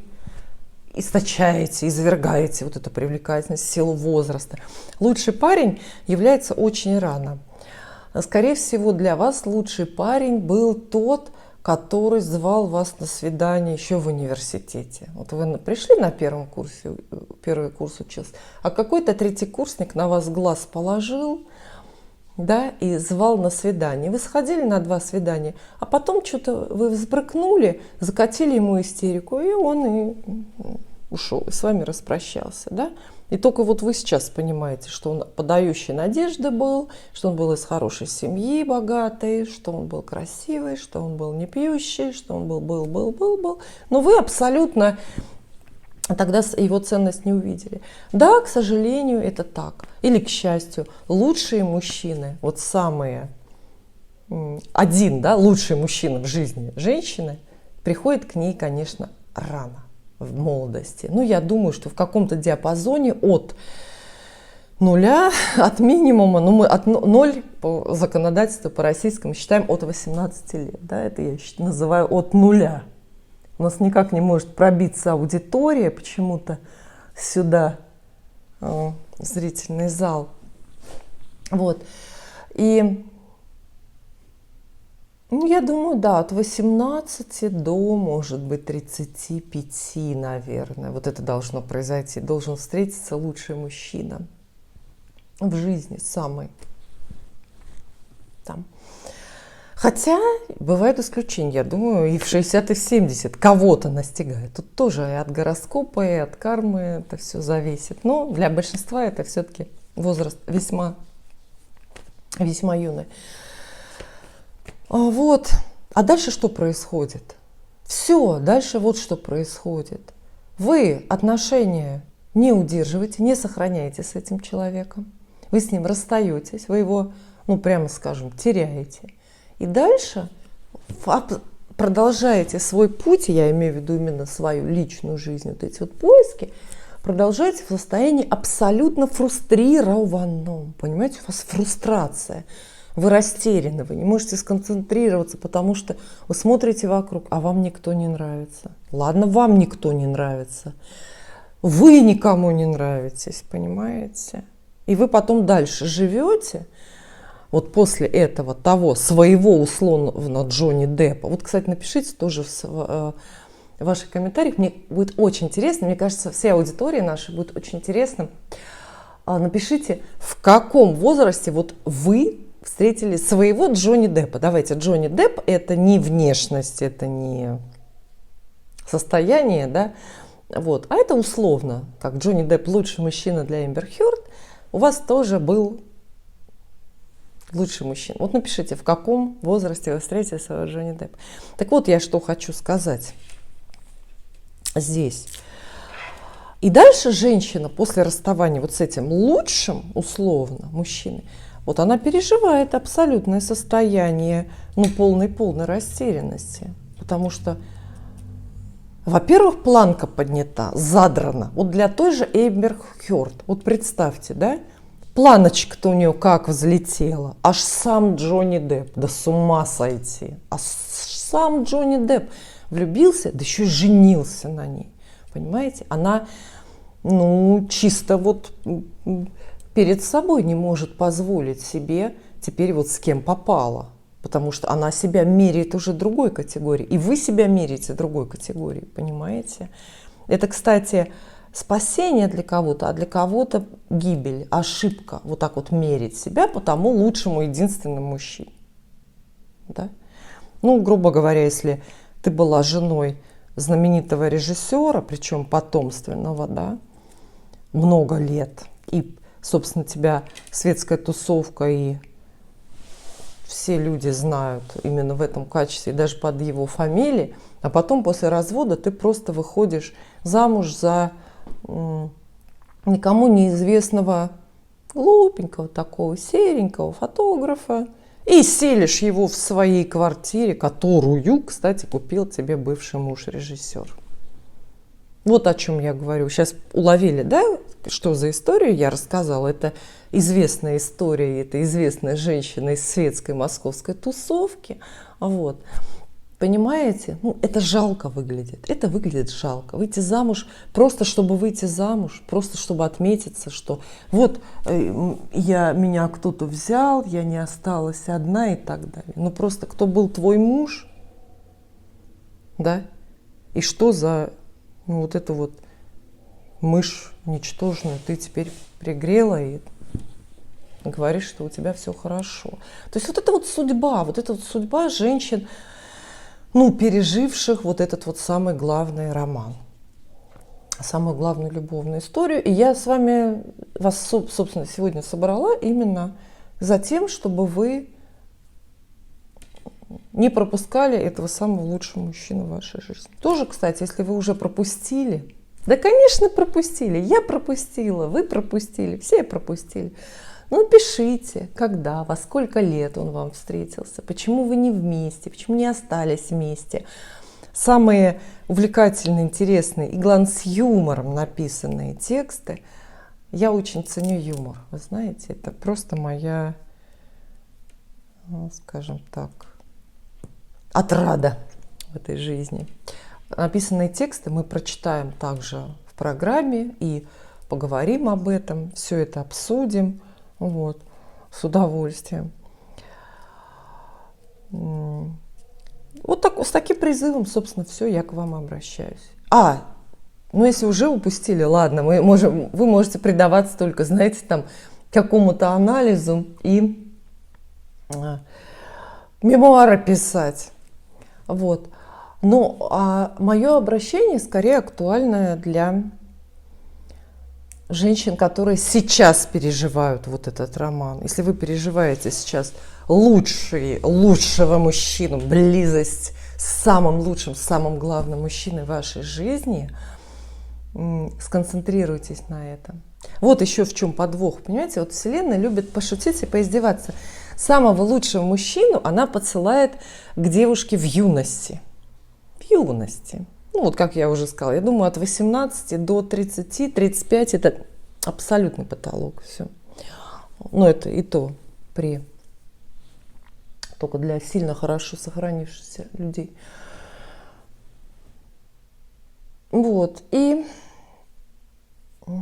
источаете, извергаете вот эту привлекательность, силу возраста, лучший парень является очень рано. Скорее всего, для вас лучший парень был тот, который звал вас на свидание еще в университете. Вот вы пришли на первый курс учился, а какой-то третьекурсник на вас глаз положил, да, и звал на свидание. Вы сходили на 2 свидания, а потом что-то вы взбрыкнули, закатили ему истерику, и он и ушел, и с вами распрощался, да. И только вот вы сейчас понимаете, что он подающий надежды был, что он был из хорошей семьи, богатой, что он был красивый, что он был не пьющий, что он был. Но вы абсолютно тогда его ценность не увидели. Да, к сожалению, это так. Или, к счастью, лучшие мужчины, вот самые, лучший мужчина в жизни женщины, приходит к ней, конечно, рано, в молодости. Ну, я думаю, что в каком-то диапазоне от нуля, от минимума, ну, мы от 0 по законодательству, по российскому считаем от 18 лет. Да, это я называю от нуля. У нас никак не может пробиться аудитория почему-то сюда, зрительный зал. Вот. И я думаю, да, от 18 до, может быть, 35, наверное. Вот это должно произойти. Должен встретиться лучший мужчина в жизни, самый там. Хотя бывают исключения, я думаю, и в 60, и в 70 кого-то настигает. Тут тоже и от гороскопа, и от кармы это все зависит. Но для большинства это все-таки возраст весьма юный. Вот. А дальше что происходит? Все, дальше вот что происходит. Вы отношения не удерживаете, не сохраняете с этим человеком. Вы с ним расстаетесь, вы его, ну прямо скажем, теряете. И дальше продолжаете свой путь, я имею в виду именно свою личную жизнь, вот эти вот поиски, продолжаете в состоянии абсолютно фрустрированном. Понимаете, у вас фрустрация. Вы растеряны, вы не можете сконцентрироваться, потому что вы смотрите вокруг, а вам никто не нравится. Ладно, вам никто не нравится. Вы никому не нравитесь, понимаете? И вы потом дальше живете. Вот после этого того своего условно Джонни Деппа. Вот, кстати, напишите тоже в ваших комментариях. Мне будет очень интересно. Мне кажется, всей аудитории нашей будет очень интересно. Напишите, в каком возрасте вот вы встретили своего Джонни Деппа. Давайте, Джонни Депп – это не внешность, это не состояние, да? Вот. А это условно, как Джонни Депп лучший мужчина для Эмбер Хёрд, у вас тоже был лучший мужчина. Вот напишите, в каком возрасте вы встретили своего Джонни Деппа. Так вот, я что хочу сказать здесь. И дальше женщина после расставания вот с этим лучшим, условно, мужчиной, вот она переживает абсолютное состояние, ну, полной растерянности. Потому что, во-первых, планка поднята, задрана. Вот для той же Эмбер Хёрд. Вот представьте, да? Планочка-то у нее как взлетела. Аж сам Джонни Депп, да с ума сойти. А сам Джонни Депп влюбился, да еще и женился на ней. Понимаете? Она, ну, чисто вот перед собой не может позволить себе теперь вот с кем попало. Потому что она себя меряет уже другой категорией. И вы себя меряете другой категорией, понимаете? Это, кстати, спасение для кого-то, а для кого-то гибель, ошибка. Вот так вот мерить себя по тому лучшему единственному мужчине. Да? Ну, грубо говоря, если ты была женой знаменитого режиссера, причем потомственного, да, много лет, и, собственно, тебя светская тусовка и все люди знают именно в этом качестве, даже под его фамилией, а потом после развода ты просто выходишь замуж за никому неизвестного глупенького такого серенького фотографа и селишь его в своей квартире, которую, кстати, купил тебе бывший муж-режиссер. Вот о чем я говорю. Сейчас уловили, да, что за историю я рассказала? Это известная история, это известная женщина из светской московской тусовки. Вот. Понимаете? Ну, это жалко выглядит. Это выглядит жалко. Выйти замуж, просто чтобы выйти замуж, просто чтобы отметиться, что вот меня кто-то взял, я не осталась одна и так далее. Ну, просто кто был твой муж, да? И что за вот эту вот мышь ничтожную ты теперь пригрела и говоришь, что у тебя все хорошо. То есть вот это вот судьба женщин, ну, переживших вот этот вот самый главный роман. самую главную любовную историю. И я с вами, вас, собственно, сегодня собрала именно за тем, чтобы вы не пропускали этого самого лучшего мужчину в вашей жизни. Тоже, кстати, если вы уже пропустили, да, конечно, пропустили, я пропустила, вы пропустили, все пропустили. Ну, пишите, когда, во сколько лет он вам встретился, почему вы не вместе, почему не остались вместе. Самые увлекательные, интересные и, главное, с юмором написанные тексты. Я очень ценю юмор, вы знаете, это просто моя, скажем так, отрада в этой жизни. Написанные тексты мы прочитаем также в программе и поговорим об этом, все это обсудим, вот, с удовольствием. Вот так, с таким призывом, собственно, все, я к вам обращаюсь. Ну если уже упустили, ладно, вы можете предаваться только, знаете, там, какому-то анализу и мемуары писать. Вот. Но мое обращение скорее актуальное для женщин, которые сейчас переживают вот этот роман. Если вы переживаете сейчас лучшего мужчину, близость с самым лучшим, самым главным мужчиной в вашей жизни, сконцентрируйтесь на этом. Вот еще в чем подвох, понимаете? Вот Вселенная любит пошутить и поиздеваться. Самого лучшего мужчину она подсылает к девушке в юности. В юности. Ну вот как я уже сказала, я думаю, от 18 до 30-35 это абсолютный потолок. Все. Но это и то только для сильно хорошо сохранившихся людей. Вот. И в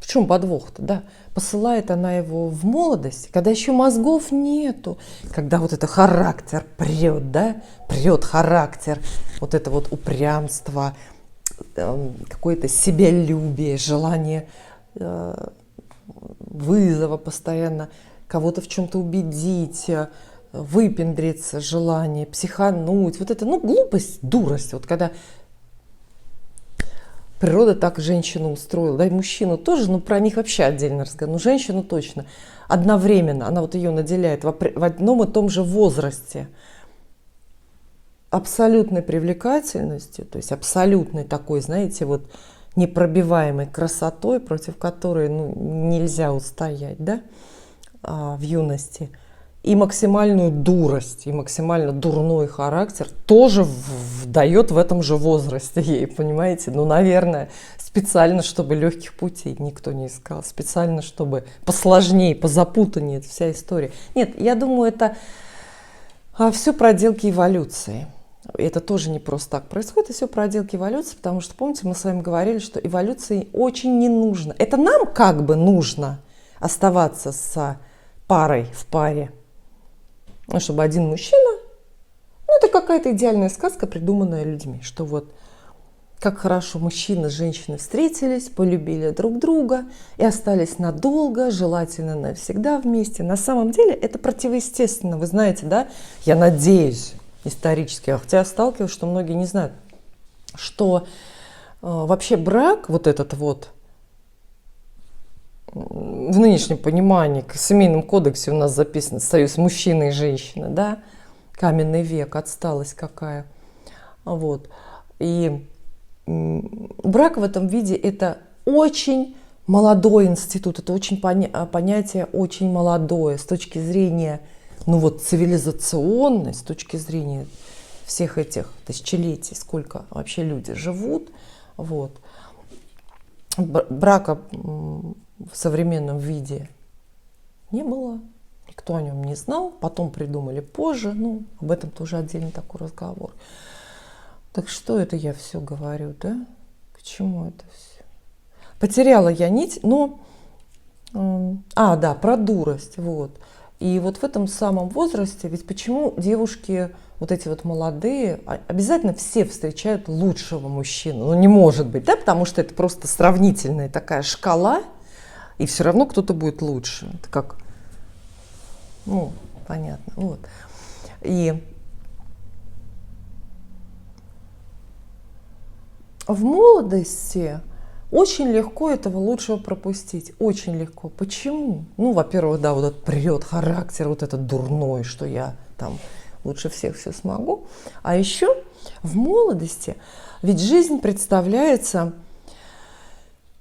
чем подвох-то, да? Посылает она его в молодости, когда еще мозгов нету, когда вот это характер прет, да? Прет характер, вот это вот упрямство, какое-то себялюбие, желание вызова постоянно, кого-то в чем-то убедить, выпендриться, желание, психануть. Вот это, глупость, дурость. Вот когда природа так женщину устроила, да и мужчину тоже, про них вообще отдельно разговор, но женщину точно. Одновременно она вот ее наделяет в одном и том же возрасте абсолютной привлекательностью, то есть абсолютной такой, знаете, вот непробиваемой красотой, против которой нельзя устоять, да, в юности, и максимальную дурость, и максимально дурной характер тоже дает в этом же возрасте ей, понимаете? Наверное, специально, чтобы легких путей никто не искал, специально, чтобы посложнее, позапутаннее эта вся история. Нет, я думаю, это все проделки эволюции. Это тоже не просто так происходит, это все проделки эволюции, потому что, помните, мы с вами говорили, что эволюции очень не нужно. Это нам как бы нужно оставаться с парой в паре. Чтобы один мужчина, это какая-то идеальная сказка, придуманная людьми, что вот как хорошо мужчина с женщиной встретились, полюбили друг друга и остались надолго, желательно навсегда вместе. На самом деле это противоестественно, вы знаете, да? Я надеюсь, исторически, хотя я сталкиваюсь, что многие не знают, что вообще брак, вот этот вот, в нынешнем понимании, в Семейном кодексе у нас записано союз мужчины и женщины, да, каменный век, отсталость какая. Вот. И брак в этом виде это очень молодой институт, это очень понятие очень молодое с точки зрения, цивилизационной, с точки зрения всех этих тысячелетий, сколько вообще люди живут. Вот. Брака в современном виде не было, никто о нем не знал, потом придумали позже, об этом тоже отдельный такой разговор. Так что это я все говорю, да? К чему это все? Потеряла я нить, про дурость, вот. И вот в этом самом возрасте, ведь почему девушки, вот эти вот молодые, обязательно все встречают лучшего мужчину? Не может быть, да, потому что это просто сравнительная такая шкала, и все равно кто-то будет лучше. Это как, понятно, вот. И в молодости очень легко этого лучшего пропустить. Очень легко. Почему? Ну, во-первых, да, вот этот прет характер, вот этот дурной, что я там лучше всех все смогу. А еще в молодости ведь жизнь представляется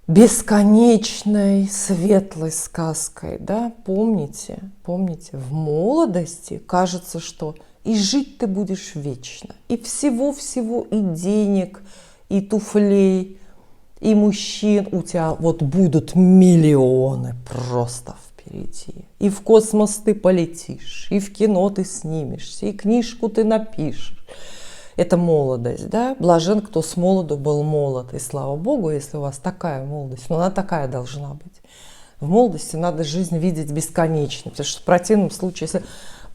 бесконечной светлой сказкой, да? Помните, в молодости кажется, что и жить ты будешь вечно, и всего-всего, и денег, и туфлей, и мужчин у тебя вот будут миллионы просто впереди. И в космос ты полетишь, и в кино ты снимешься, и книжку ты напишешь. Это молодость, да? Блажен, кто с молоду был молод. И слава Богу, если у вас такая молодость, но она такая должна быть. В молодости надо жизнь видеть бесконечно, потому что в противном случае, если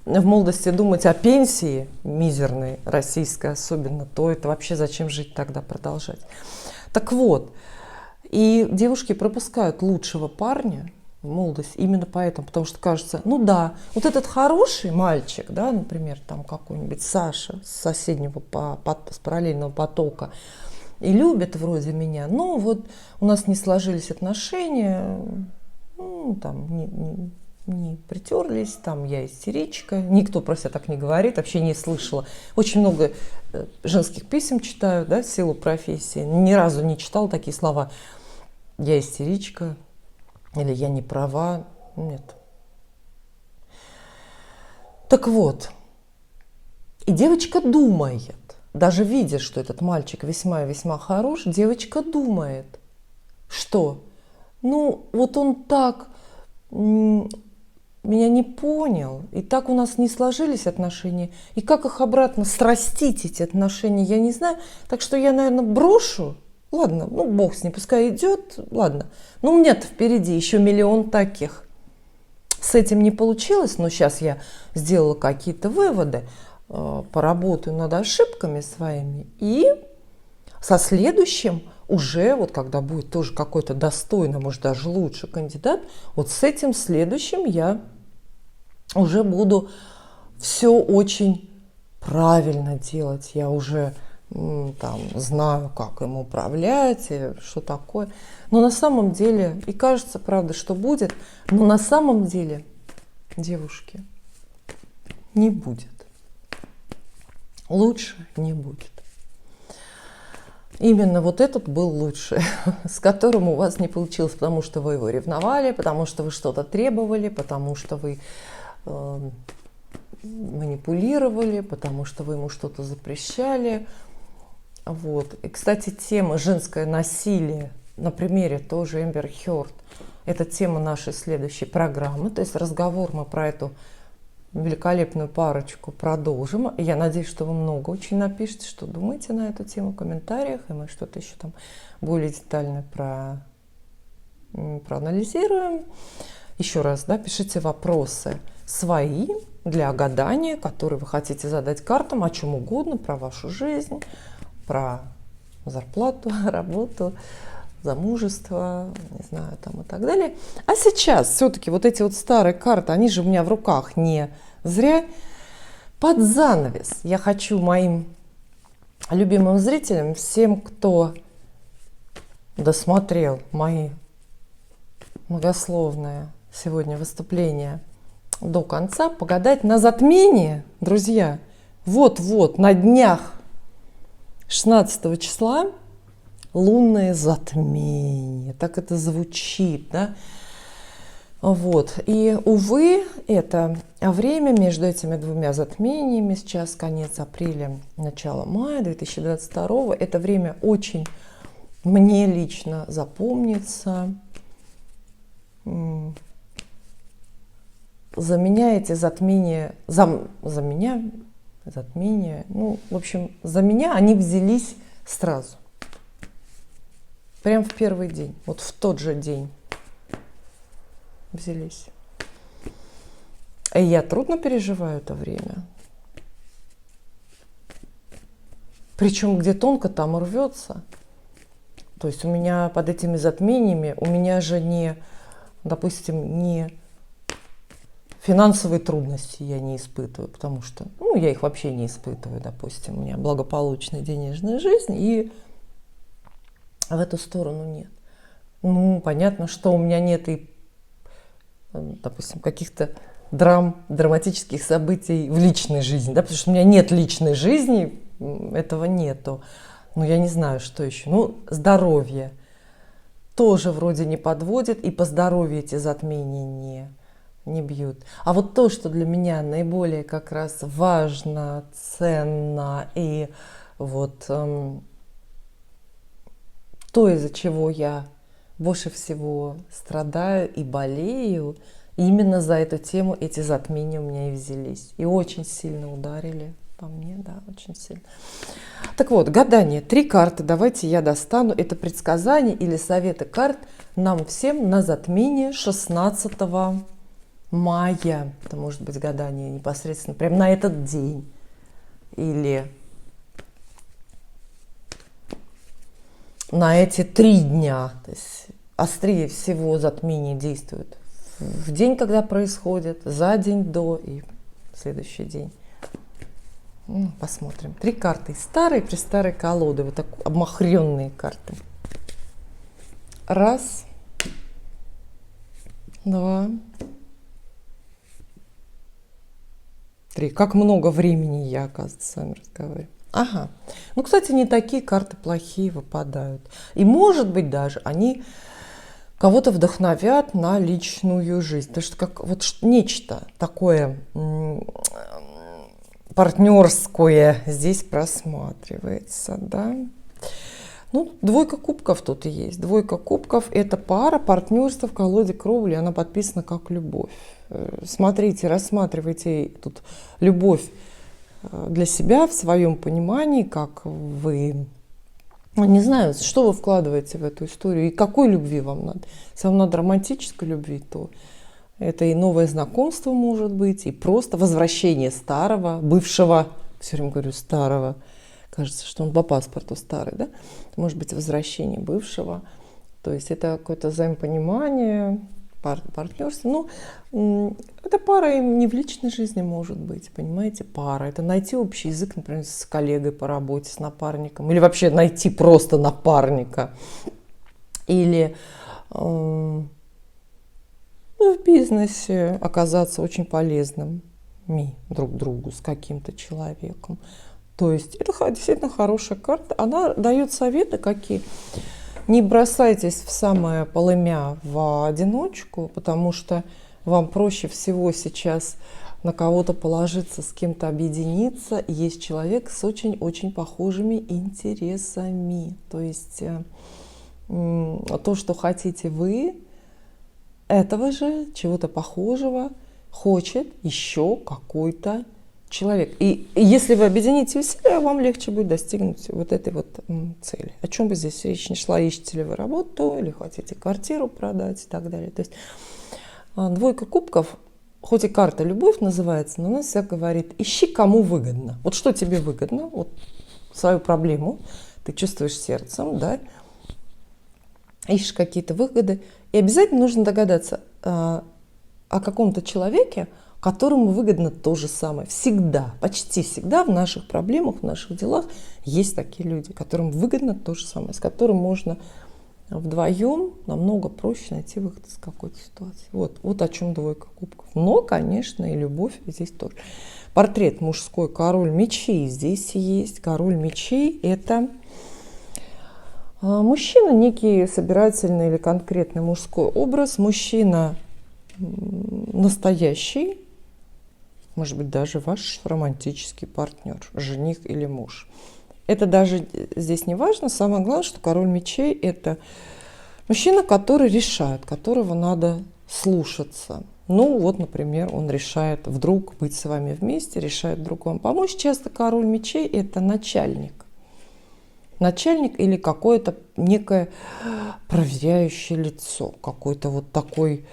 в молодости думать о пенсии, мизерной, российской особенно, то это вообще зачем жить тогда, продолжать. Так вот, и девушки пропускают лучшего парня в молодость именно поэтому, потому что кажется, ну да, вот этот хороший мальчик, да, например, там какой-нибудь Саша с соседнего, с параллельного потока, и любит вроде меня, но вот у нас не сложились отношения, ну, там, не притерлись, там я истеричка, никто про себя так не говорит, вообще не слышала. Очень много женских писем читаю, да, в силу профессии, ни разу не читала такие слова «я истеричка» или «я не права», нет. Так вот, и девочка думает, даже видя, что этот мальчик весьма и весьма хорош, девочка думает, что, ну, вот он так меня не понял, и так у нас не сложились отношения, и как их обратно срастить, эти отношения, я не знаю, так что я, наверное, брошу, ладно, ну, бог с ним, пускай идет, ладно, ну, у меня-то впереди еще миллион таких. С этим не получилось, но сейчас я сделала какие-то выводы, поработаю над ошибками своими, и со следующим уже, вот когда будет тоже какой-то достойный, может даже лучший кандидат, вот с этим следующим я уже буду все очень правильно делать. Я уже там знаю, как им управлять, и что такое. Но на самом деле, и кажется, правда, что будет, но на самом деле, девушки, не будет. Лучше не будет. Именно вот этот был лучший, с которым у вас не получилось, потому что вы его ревновали, потому что вы что-то требовали, потому что вы манипулировали, потому что вы ему что-то запрещали. Вот. И, кстати, тема «женское насилие» на примере тоже Эмбер Хёрд – это тема нашей следующей программы. То есть разговор мы про эту великолепную парочку продолжим. Я надеюсь, что вы много очень напишите, что думаете на эту тему в комментариях, и мы что-то еще там более детально проанализируем. Еще раз, да, пишите вопросы свои для гадания, которые вы хотите задать картам, о чем угодно, про вашу жизнь, про зарплату, работу, замужество, не знаю, там и так далее. А сейчас все-таки вот эти вот старые карты, они же у меня в руках не зря. Под занавес я хочу моим любимым зрителям, всем, кто досмотрел мои многословные сегодня выступления до конца, погадать на затмение, друзья. Вот-вот, на днях 16 числа лунное затмение, так это звучит, да? Вот, и, увы, это время между этими двумя затмениями, сейчас конец апреля, начало мая 2022, это время очень мне лично запомнится. За меня эти затмения, затмения, ну, в общем, за меня они взялись сразу. Прям в первый день, вот в тот же день взялись. И я трудно переживаю это время. Причем где тонко, там и рвется. То есть у меня под этими затмениями, у меня же не, допустим, не финансовые трудности я не испытываю, потому что, ну, я их вообще не испытываю, допустим, у меня благополучная денежная жизнь, и А в эту сторону нет. Ну, понятно, что у меня нет и, допустим, каких-то драматических событий в личной жизни, да, потому что у меня нет личной жизни, этого нету. Ну, я не знаю, что еще. Ну, здоровье тоже вроде не подводит, и по здоровью эти затмения не бьют. А вот то, что для меня наиболее как раз важно, ценно, и вот то, из-за чего я больше всего страдаю и болею, именно за эту тему эти затмения у меня и взялись. И очень сильно ударили по мне, да, очень сильно. Так вот, гадание. 3 карты. Давайте я достану. Это предсказания или советы карт нам всем на затмение 16 мая. Это может быть гадание непосредственно прямо на этот день. Или на эти 3 дня. То есть острее всего затмение действует в день, когда происходит, за день до и в следующий день. Посмотрим. 3 карты. Старые, престарые колоды. Вот так обмахренные карты. 1, 2, 3. Как много времени я, оказывается, с вами разговариваю. Ага. Ну, кстати, не такие карты плохие выпадают. И, может быть, даже они кого-то вдохновят на личную жизнь. Потому что как вот нечто такое партнерское здесь просматривается, да. Ну, 2 кубков тут и есть. 2 кубков – это пара, партнерство в колоде Кроули, она подписана как любовь. Смотрите, рассматривайте тут любовь для себя в своем понимании, как вы, не знаю, что вы вкладываете в эту историю и какой любви вам надо. Если вам надо романтической любви, то это и новое знакомство может быть, и просто возвращение старого, бывшего, все время говорю старого, кажется, что он по паспорту старый, да? Это может быть возвращение бывшего, то есть это какое-то взаимопонимание, партнерство. Ну, это пара не в личной жизни может быть, понимаете, пара. Это найти общий язык, например, с коллегой по работе, с напарником, или вообще найти просто напарника, или в бизнесе оказаться очень полезными друг другу с каким-то человеком. То есть это действительно хорошая карта. Она дает советы какие. Не бросайтесь в самое полымя в одиночку, потому что вам проще всего сейчас на кого-то положиться, с кем-то объединиться. Есть человек с очень-очень похожими интересами. То есть то, что хотите вы, этого же, чего-то похожего, хочет еще какой-то человек. И если вы объедините усилия, вам легче будет достигнуть вот этой вот цели. О чем бы здесь речь не шла, ищете ли вы работу, или хотите квартиру продать и так далее. То есть 2 кубков, хоть и карта любовь называется, но она всегда говорит, ищи, кому выгодно. Вот что тебе выгодно, вот свою проблему ты чувствуешь сердцем, да, ищешь какие-то выгоды. И обязательно нужно догадаться о каком-то человеке, которому выгодно то же самое. Всегда, почти всегда в наших проблемах, в наших делах есть такие люди, которым выгодно то же самое, с которым можно вдвоем намного проще найти выход из какой-то ситуации. Вот о чем 2 кубков. Но, конечно, и любовь здесь тоже. Портрет мужской, король мечей здесь есть. Король мечей – это мужчина, некий собирательный или конкретный мужской образ. Мужчина настоящий, может быть, даже ваш романтический партнер, жених или муж. Это даже здесь не важно. Самое главное, что король мечей – это мужчина, который решает, которого надо слушаться. Ну вот, например, он решает вдруг быть с вами вместе, решает вдруг вам помочь. Часто король мечей – это начальник. Начальник или какое-то некое проверяющее лицо, какой-то вот такой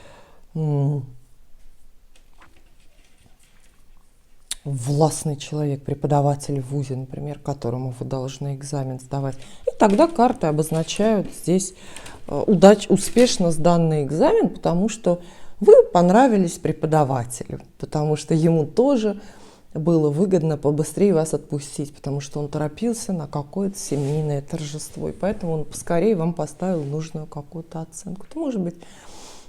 властный человек, преподаватель в вузе, например, которому вы должны экзамен сдавать. И тогда карты обозначают здесь успешно сданный экзамен, потому что вы понравились преподавателю, потому что ему тоже было выгодно побыстрее вас отпустить, потому что он торопился на какое-то семейное торжество, и поэтому он поскорее вам поставил нужную какую-то оценку. Это может быть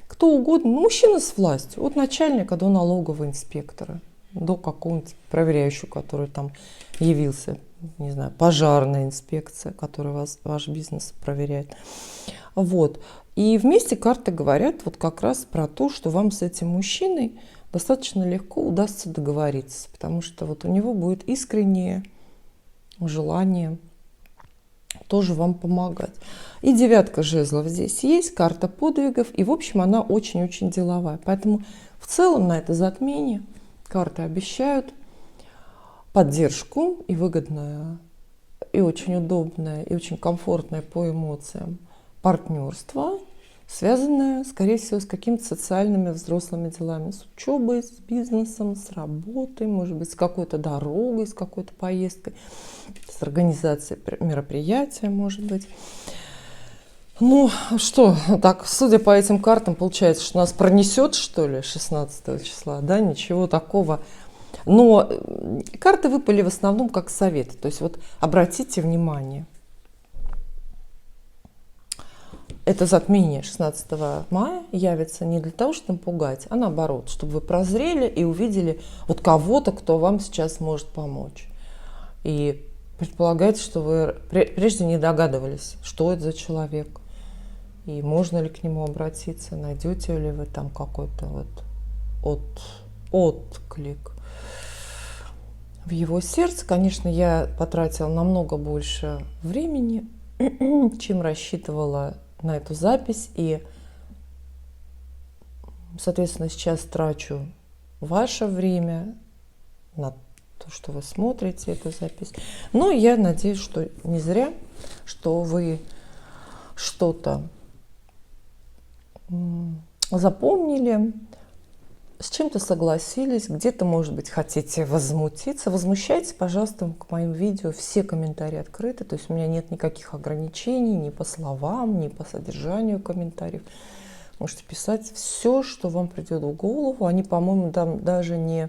кто угодно, ну, мужчина с властью, от начальника до налогового инспектора, до какого-нибудь проверяющего, который там явился, не знаю, пожарная инспекция, которая ваш бизнес проверяет. Вот. И вместе карты говорят вот как раз про то, что вам с этим мужчиной достаточно легко удастся договориться, потому что вот у него будет искреннее желание тоже вам помогать. И 9 жезлов здесь есть, карта подвигов, и в общем она очень-очень деловая. Поэтому в целом на это затмение карты обещают поддержку и выгодное, и очень удобное, и очень комфортное по эмоциям партнерство, связанное, скорее всего, с какими-то социальными взрослыми делами, с учебой, с бизнесом, с работой, может быть, с какой-то дорогой, с какой-то поездкой, с организацией мероприятия, может быть. Ну, что, так, судя по этим картам, получается, что нас пронесет, что ли, 16 числа, да, ничего такого. Но карты выпали в основном как советы, то есть вот обратите внимание. Это затмение 16 мая явится не для того, чтобы напугать, а наоборот, чтобы вы прозрели и увидели вот кого-то, кто вам сейчас может помочь. И предполагается, что вы прежде не догадывались, что это за человек, и можно ли к нему обратиться, найдете ли вы там какой-то вот отклик в его сердце. Конечно, я потратила намного больше времени, чем рассчитывала на эту запись, и, соответственно, сейчас трачу ваше время на то, что вы смотрите эту запись. Но я надеюсь, что не зря, что вы что-то запомнили, с чем-то согласились, где-то, может быть, хотите возмутиться. Возмущайтесь, пожалуйста, к моим видео. Все комментарии открыты, то есть у меня нет никаких ограничений ни по словам, ни по содержанию комментариев. Можете писать все, что вам придет в голову. Они, по-моему, там даже не...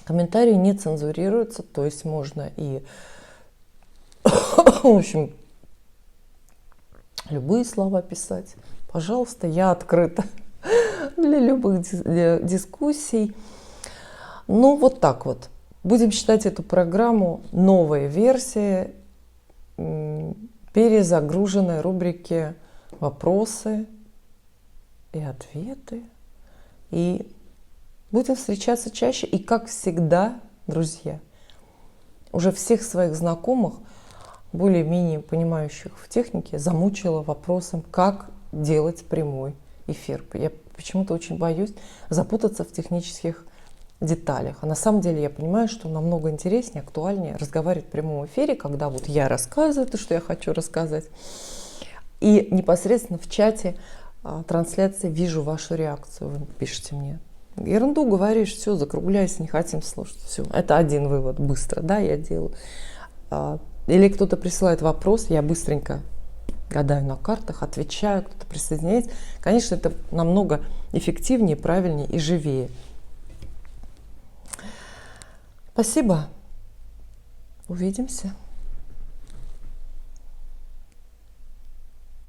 Комментарии не цензурируются, то есть можно и, в общем, любые слова писать. Пожалуйста, я открыта для любых дискуссий. Ну, вот так вот. Будем считать эту программу новой версией, перезагруженной рубрики «Вопросы и ответы». И будем встречаться чаще. И, как всегда, друзья, уже всех своих знакомых, более-менее понимающих в технике, замучила вопросом, как делать прямой эфир. Я почему-то очень боюсь запутаться в технических деталях. А на самом деле я понимаю, что намного интереснее, актуальнее разговаривать в прямом эфире, когда вот я рассказываю то, что я хочу рассказать, и непосредственно в чате трансляции вижу вашу реакцию. Вы пишете мне: ерунду говоришь, все, закругляйся, не хотим слушать. Все, это один вывод, быстро, да, я делаю. Или кто-то присылает вопрос, я быстренько гадаю на картах, отвечаю, кто-то присоединяется. Конечно, это намного эффективнее, правильнее и живее. Спасибо. Увидимся.